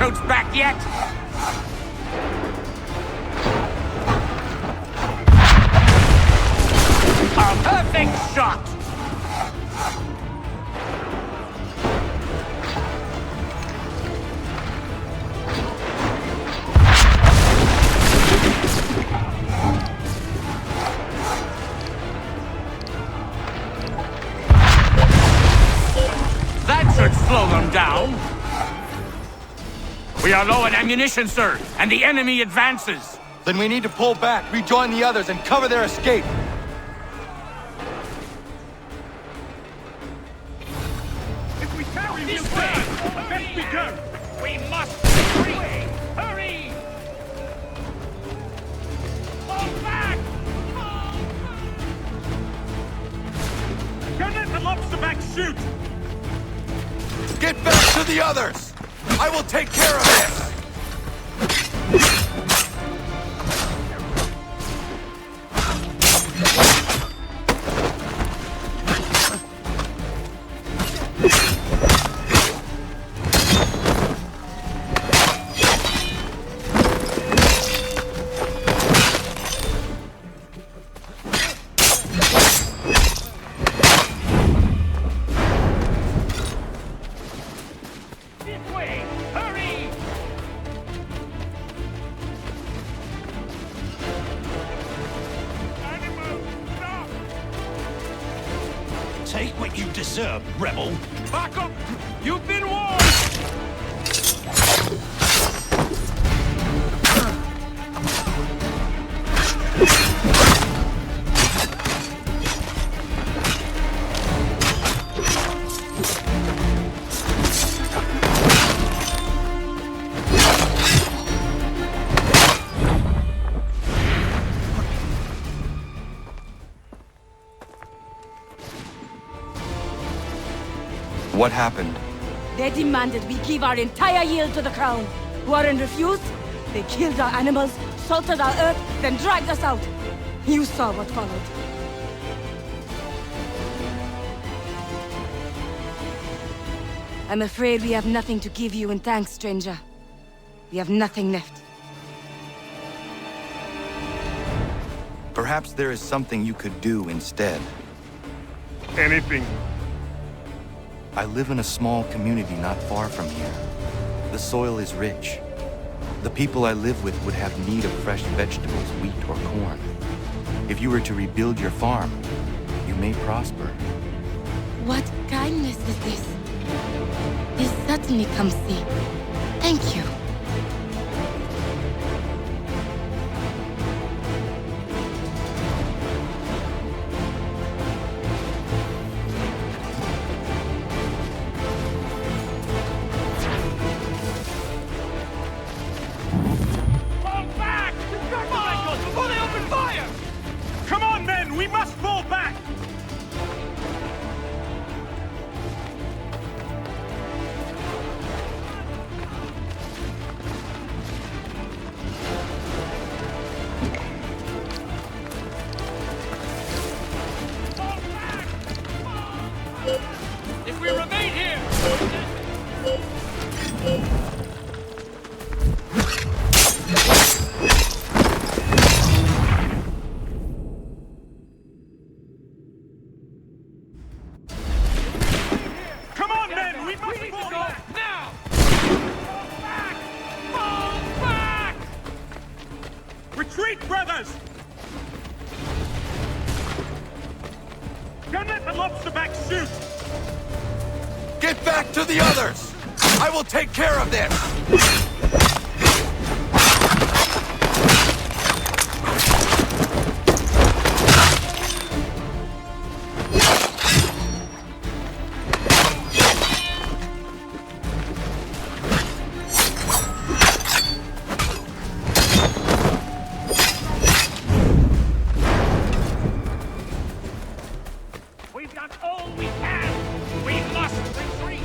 redcoats back yet? A perfect shot! That should slow them down. We are low on ammunition, sir, and the enemy advances. Then we need to pull back, rejoin the others, and cover their escape. If we carry this way, best we go. We must retreat. Hurry! Fall back! Don't let the lobster back shoot! Get back to the others! I will take care of this! This way! Hurry! Take what you deserve, rebel! Back up! You've been warned! What happened? They demanded we give our entire yield to the crown. Warren refused. They killed our animals, salted our earth, then dragged us out. You saw what followed. I'm afraid we have nothing to give you in thanks, stranger. We have nothing left. Perhaps there is something you could do instead. Anything. I live in a small community not far from here. The soil is rich. The people I live with would have need of fresh vegetables, wheat or corn. If you were to rebuild your farm, you may prosper. What kindness is this? This certainly comes see. Thank you. Fall back! Before they open fire! Come on, men! We must fall back! If we remain here, Come on, men! We must fall back! now! Fall back! Retreat, brothers! Don't let the lobster back shoot! Get back to the others! I will take care of this! We've done all we can! We must retreat!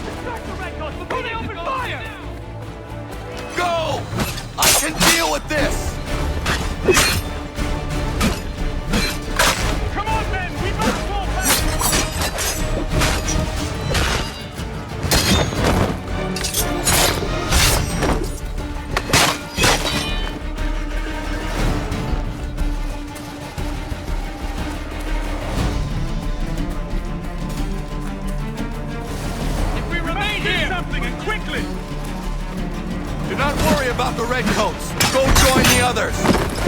Distract the redcoats before they open fire! Go! I can deal with this! something, and quickly! Do not worry about the redcoats. Go join the others.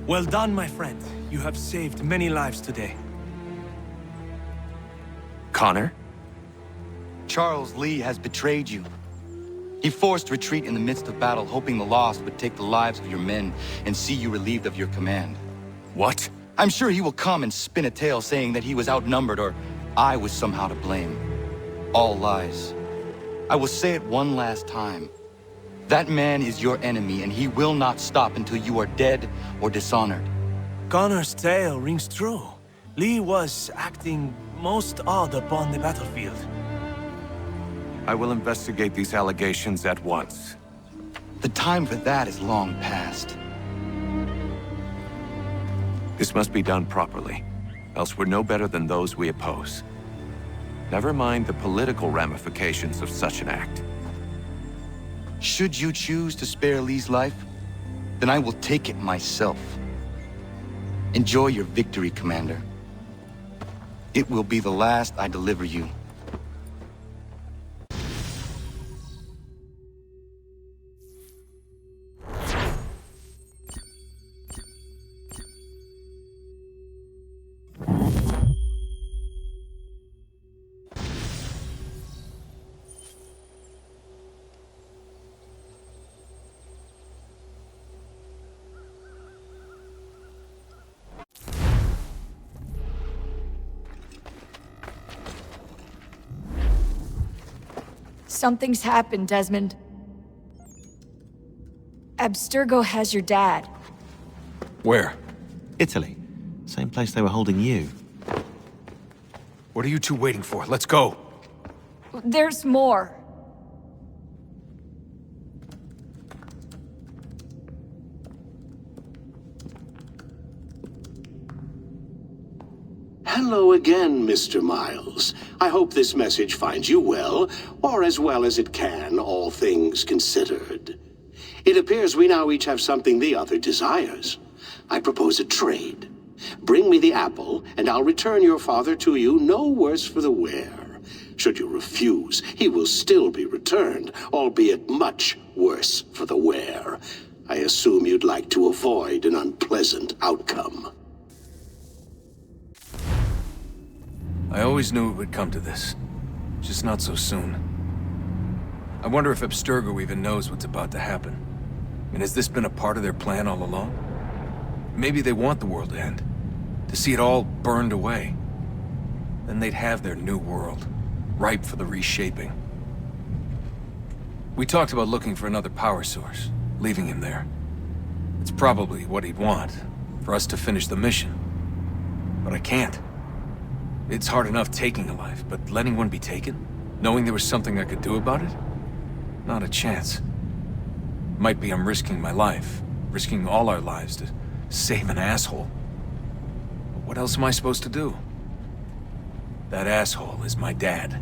Well done, my friend. You have saved many lives today. Connor? Charles Lee has betrayed you. He forced retreat in the midst of battle, hoping the loss would take the lives of your men and see you relieved of your command. What? I'm sure he will come and spin a tale saying that he was outnumbered or I was somehow to blame. All lies. I will say it one last time. That man is your enemy, and he will not stop until you are dead or dishonored. Connor's tale rings true. Lee was acting most odd upon the battlefield. I will investigate these allegations at once. The time for that is long past. This must be done properly, else we're no better than those we oppose. Never mind the political ramifications of such an act. Should you choose to spare Lee's life, then I will take it myself. Enjoy your victory, Commander. It will be the last I deliver you. Something's happened, Desmond. Abstergo has your dad. Where? Italy. Same place they were holding you. What are you two waiting for? Let's go! There's more. Hello again, Mr. Miles. I hope this message finds you well, or as well as it can, all things considered. It appears we now each have something the other desires. I propose a trade. Bring me the apple, and I'll return your father to you no worse for the wear. Should you refuse, he will still be returned, albeit much worse for the wear. I assume you'd like to avoid an unpleasant outcome. I always knew it would come to this. Just not so soon. I wonder if Abstergo even knows what's about to happen. And has this been a part of their plan all along? Maybe they want the world to end. To see it all burned away. Then they'd have their new world, ripe for the reshaping. We talked about looking for another power source, leaving him there. It's probably what he'd want, for us to finish the mission. But I can't. It's hard enough taking a life, but letting one be taken? Knowing there was something I could do about it? Not a chance. Might be I'm risking my life, risking all our lives to save an asshole. But what else am I supposed to do? That asshole is my dad.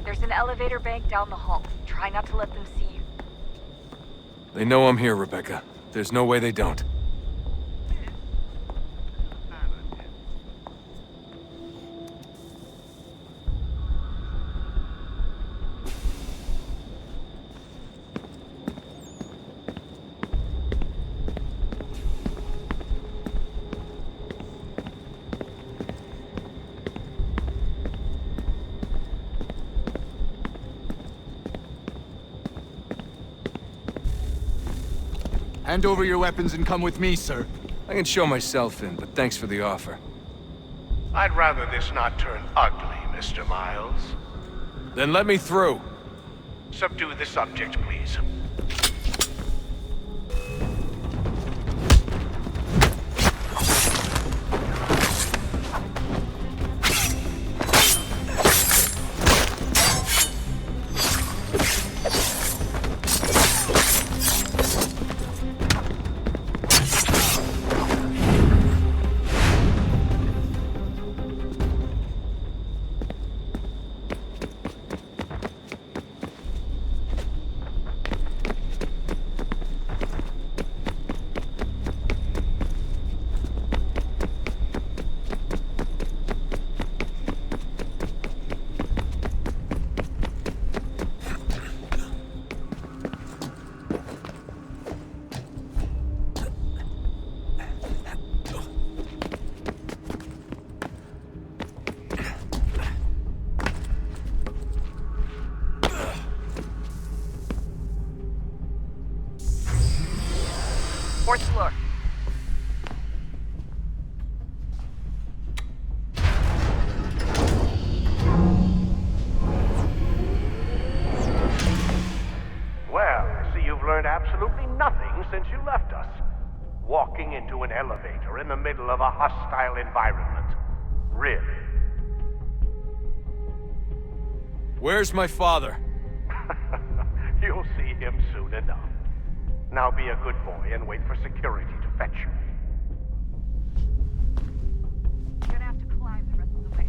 There's an elevator bank down the hall. Try not to let them see you. They know I'm here, Rebecca. There's no way they don't. Hand over your weapons and come with me, sir. I can show myself in, but thanks for the offer. I'd rather this not turn ugly, Mr. Miles. Then let me through. Subdue the subject, please. into an elevator in the middle of a hostile environment. Really? Where's my father? You'll see him soon enough. Now be a good boy and wait for security to fetch you. You're gonna have to climb the rest of the way.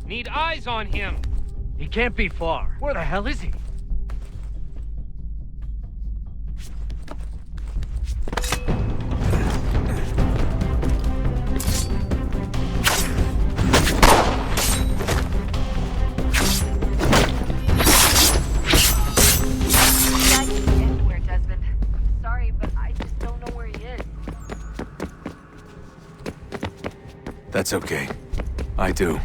Need eyes on him. He can't be far. Where the hell is he? Anywhere, Desmond. I'm sorry, but I just don't know where he is. That's okay. I do.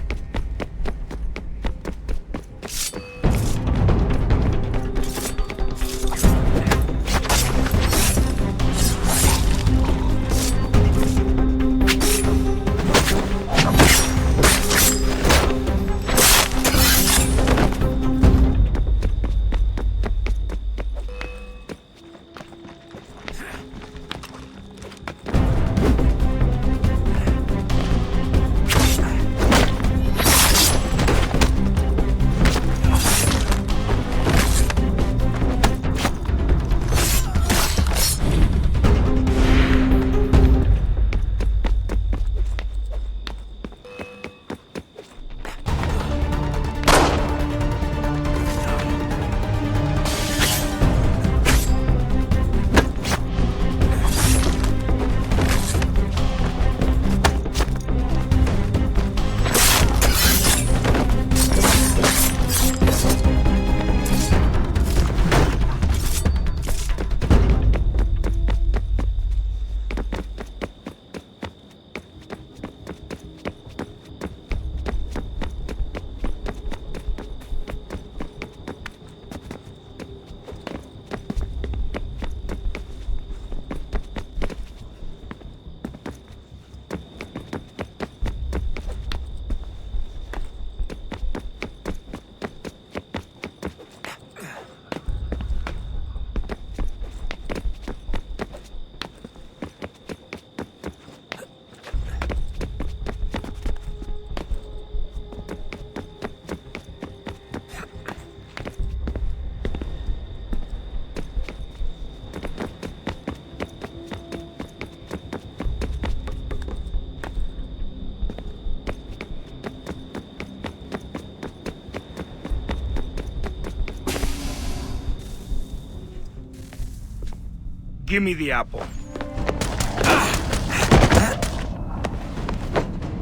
Give me the apple.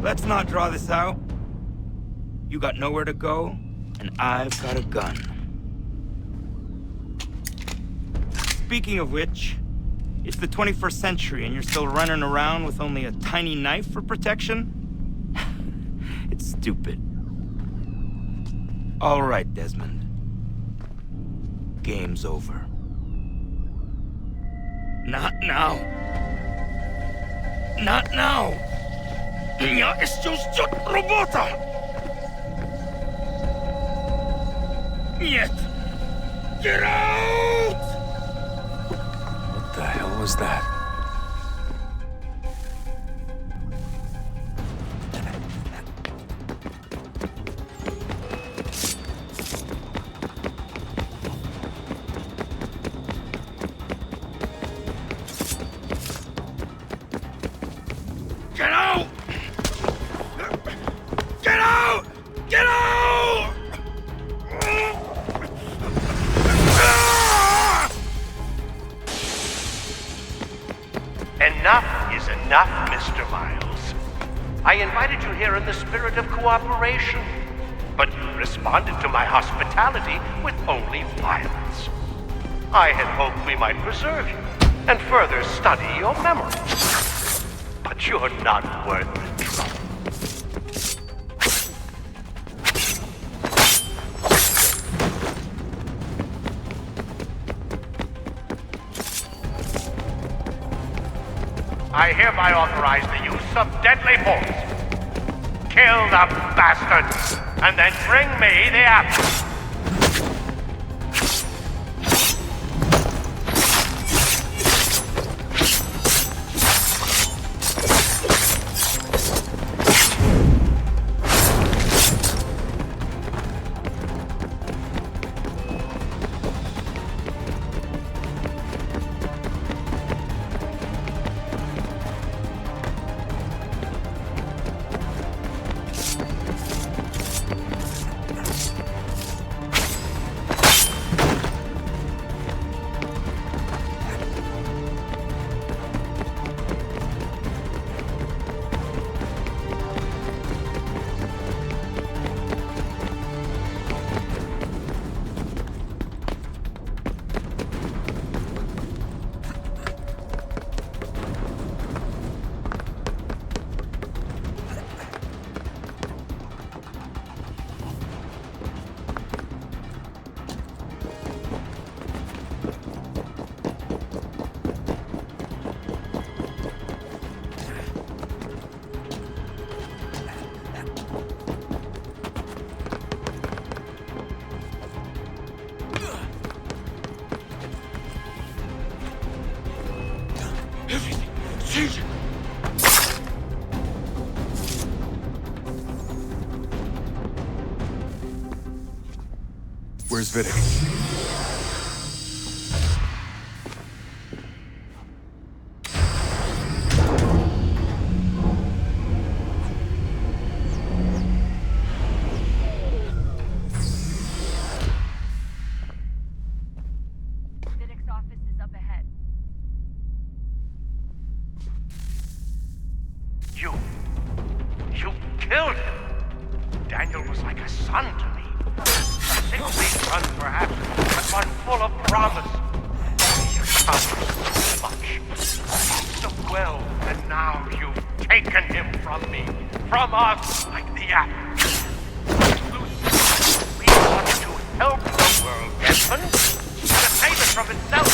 Let's not draw this out. You got nowhere to go, and I've got a gun. Speaking of which, it's the 21st century and you're still running around with only a tiny knife for protection? It's stupid. All right, Desmond. Game's over. Not now. Not now. Я еще ждет работа. Нет. Get out! What the hell was that? Enough, Mr. Miles. I invited you here in the spirit of cooperation, but you responded to my hospitality with only violence. I had hoped we might preserve you and further study your memory. But you're not worth the trouble. I hereby authorize the use of deadly force. Kill the bastard, and then bring me the apple. Where's Vidic? Vidic's office is up ahead. You killed him. Daniel was like a son to me. A 6-week run, perhaps, but one full of promise. You accomplished so much, so well, and now you've taken him from me, from us, like the apple. We wanted to help the world, Desmond, to save it from itself.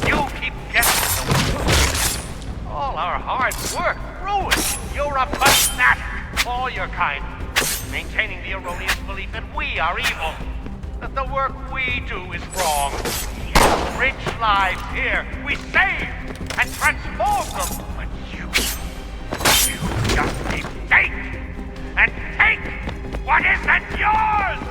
You keep guessing the all our hard work ruined. You're a fanatic, all your kind. Maintaining the erroneous belief that we are evil, that the work we do is wrong. We enrich lives here, we save and transform them. But you just keep take and take what isn't yours!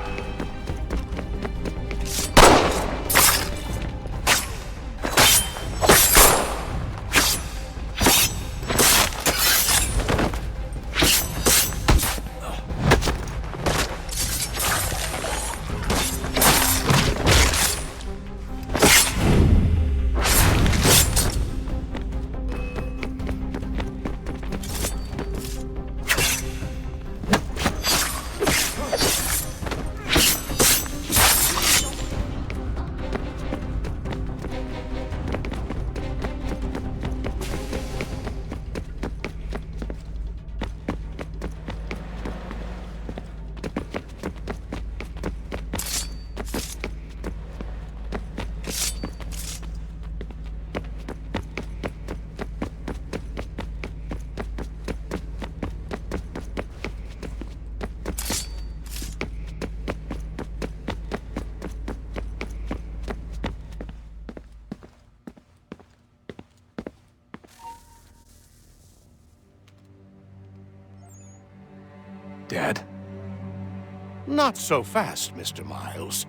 Dad? Not so fast, Mr. Miles.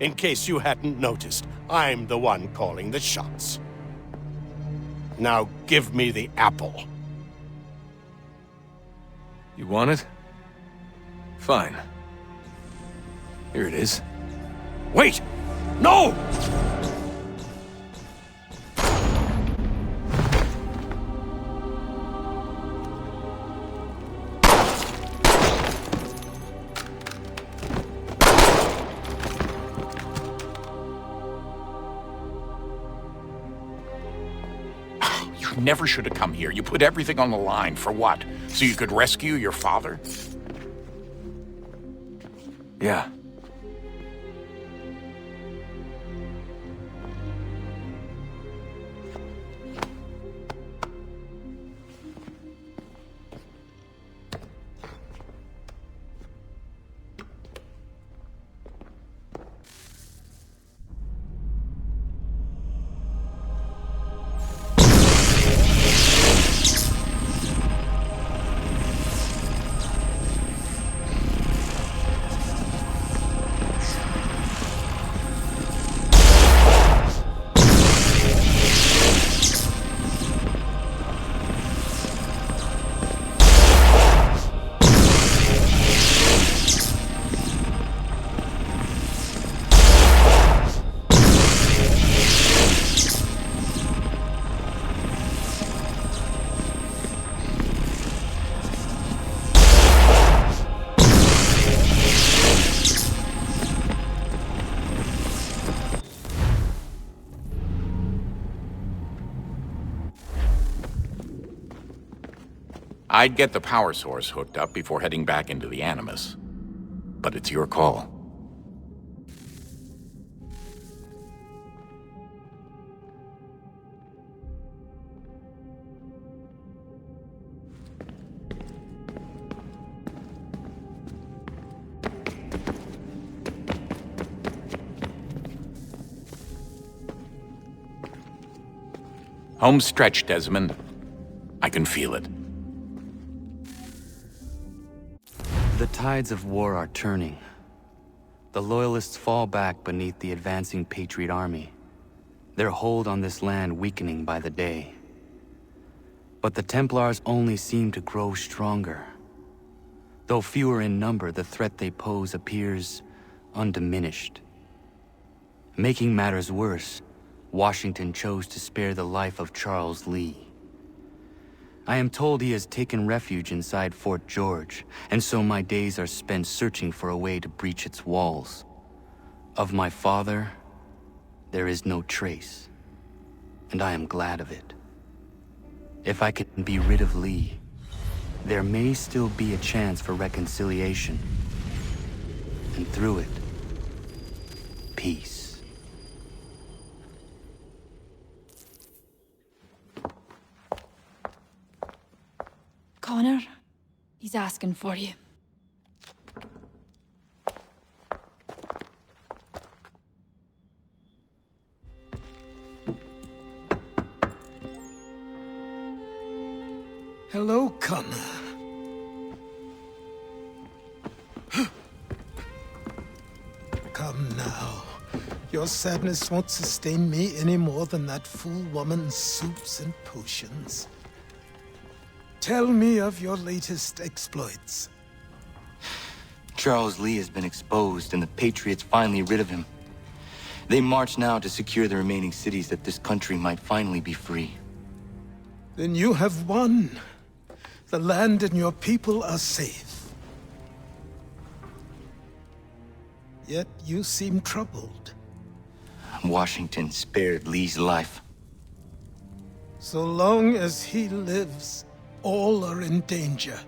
In case you hadn't noticed, I'm the one calling the shots. Now give me the apple. You want it? Fine. Here it is. Wait! No! Never should have come here. You put everything on the line. For what? So you could rescue your father? Yeah. I'd get the power source hooked up before heading back into the Animus. But it's your call. Home stretch, Desmond. I can feel it. The tides of war are turning. The Loyalists fall back beneath the advancing Patriot army, their hold on this land weakening by the day. But the Templars only seem to grow stronger. Though fewer in number, the threat they pose appears undiminished. Making matters worse, Washington chose to spare the life of Charles Lee. I am told he has taken refuge inside Fort George, and so my days are spent searching for a way to breach its walls. Of my father, there is no trace, and I am glad of it. If I can be rid of Lee, there may still be a chance for reconciliation, and through it, peace. Connor, he's asking for you. Hello, Connor. Come now. Your sadness won't sustain me any more than that fool woman's soups and potions. Tell me of your latest exploits. Charles Lee has been exposed, and the Patriots finally rid of him. They march now to secure the remaining cities that this country might finally be free. Then you have won. The land and your people are safe. Yet you seem troubled. Washington spared Lee's life. So long as he lives, all are in danger.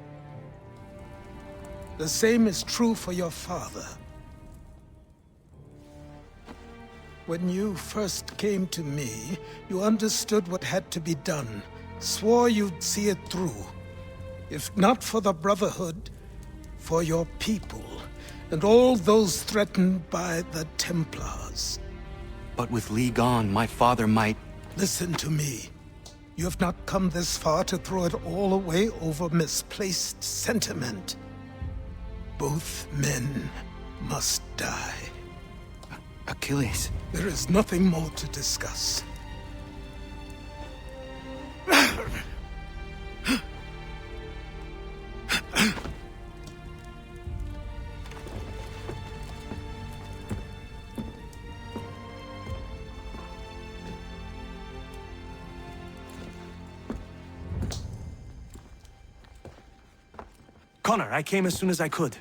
The same is true for your father. When you first came to me, you understood what had to be done, swore you'd see it through. If not for the Brotherhood, for your people, and all those threatened by the Templars. But with Lee gone, my father might... Listen to me. You have not come this far to throw it all away over misplaced sentiment. Both men must die. Achilles. There is nothing more to discuss. Connor, I came as soon as I could.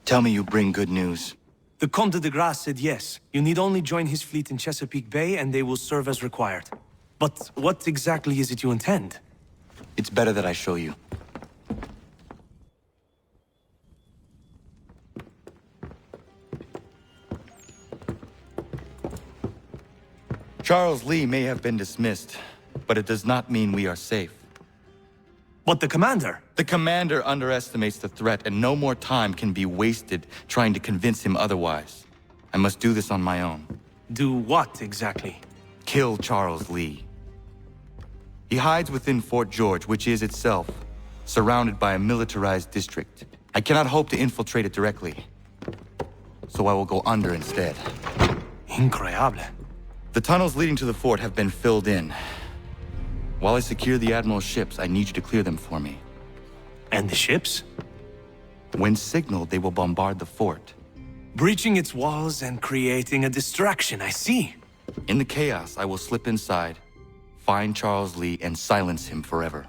Tell me you bring good news. The Comte de Grasse said yes. You need only join his fleet in Chesapeake Bay and they will serve as required. But what exactly is it you intend? It's better that I show you. Charles Lee may have been dismissed, but it does not mean we are safe. But the commander? The commander underestimates the threat, and no more time can be wasted trying to convince him otherwise. I must do this on my own. Do what exactly? Kill Charles Lee. He hides within Fort George, which is itself surrounded by a militarized district. I cannot hope to infiltrate it directly, so I will go under instead. Increíble. The tunnels leading to the fort have been filled in. While I secure the Admiral's ships, I need you to clear them for me. And the ships? When signaled, they will bombard the fort. Breaching its walls and creating a distraction, I see. In the chaos, I will slip inside, find Charles Lee, and silence him forever.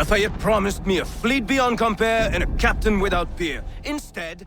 Lafayette promised me a fleet beyond compare and a captain without peer. Instead,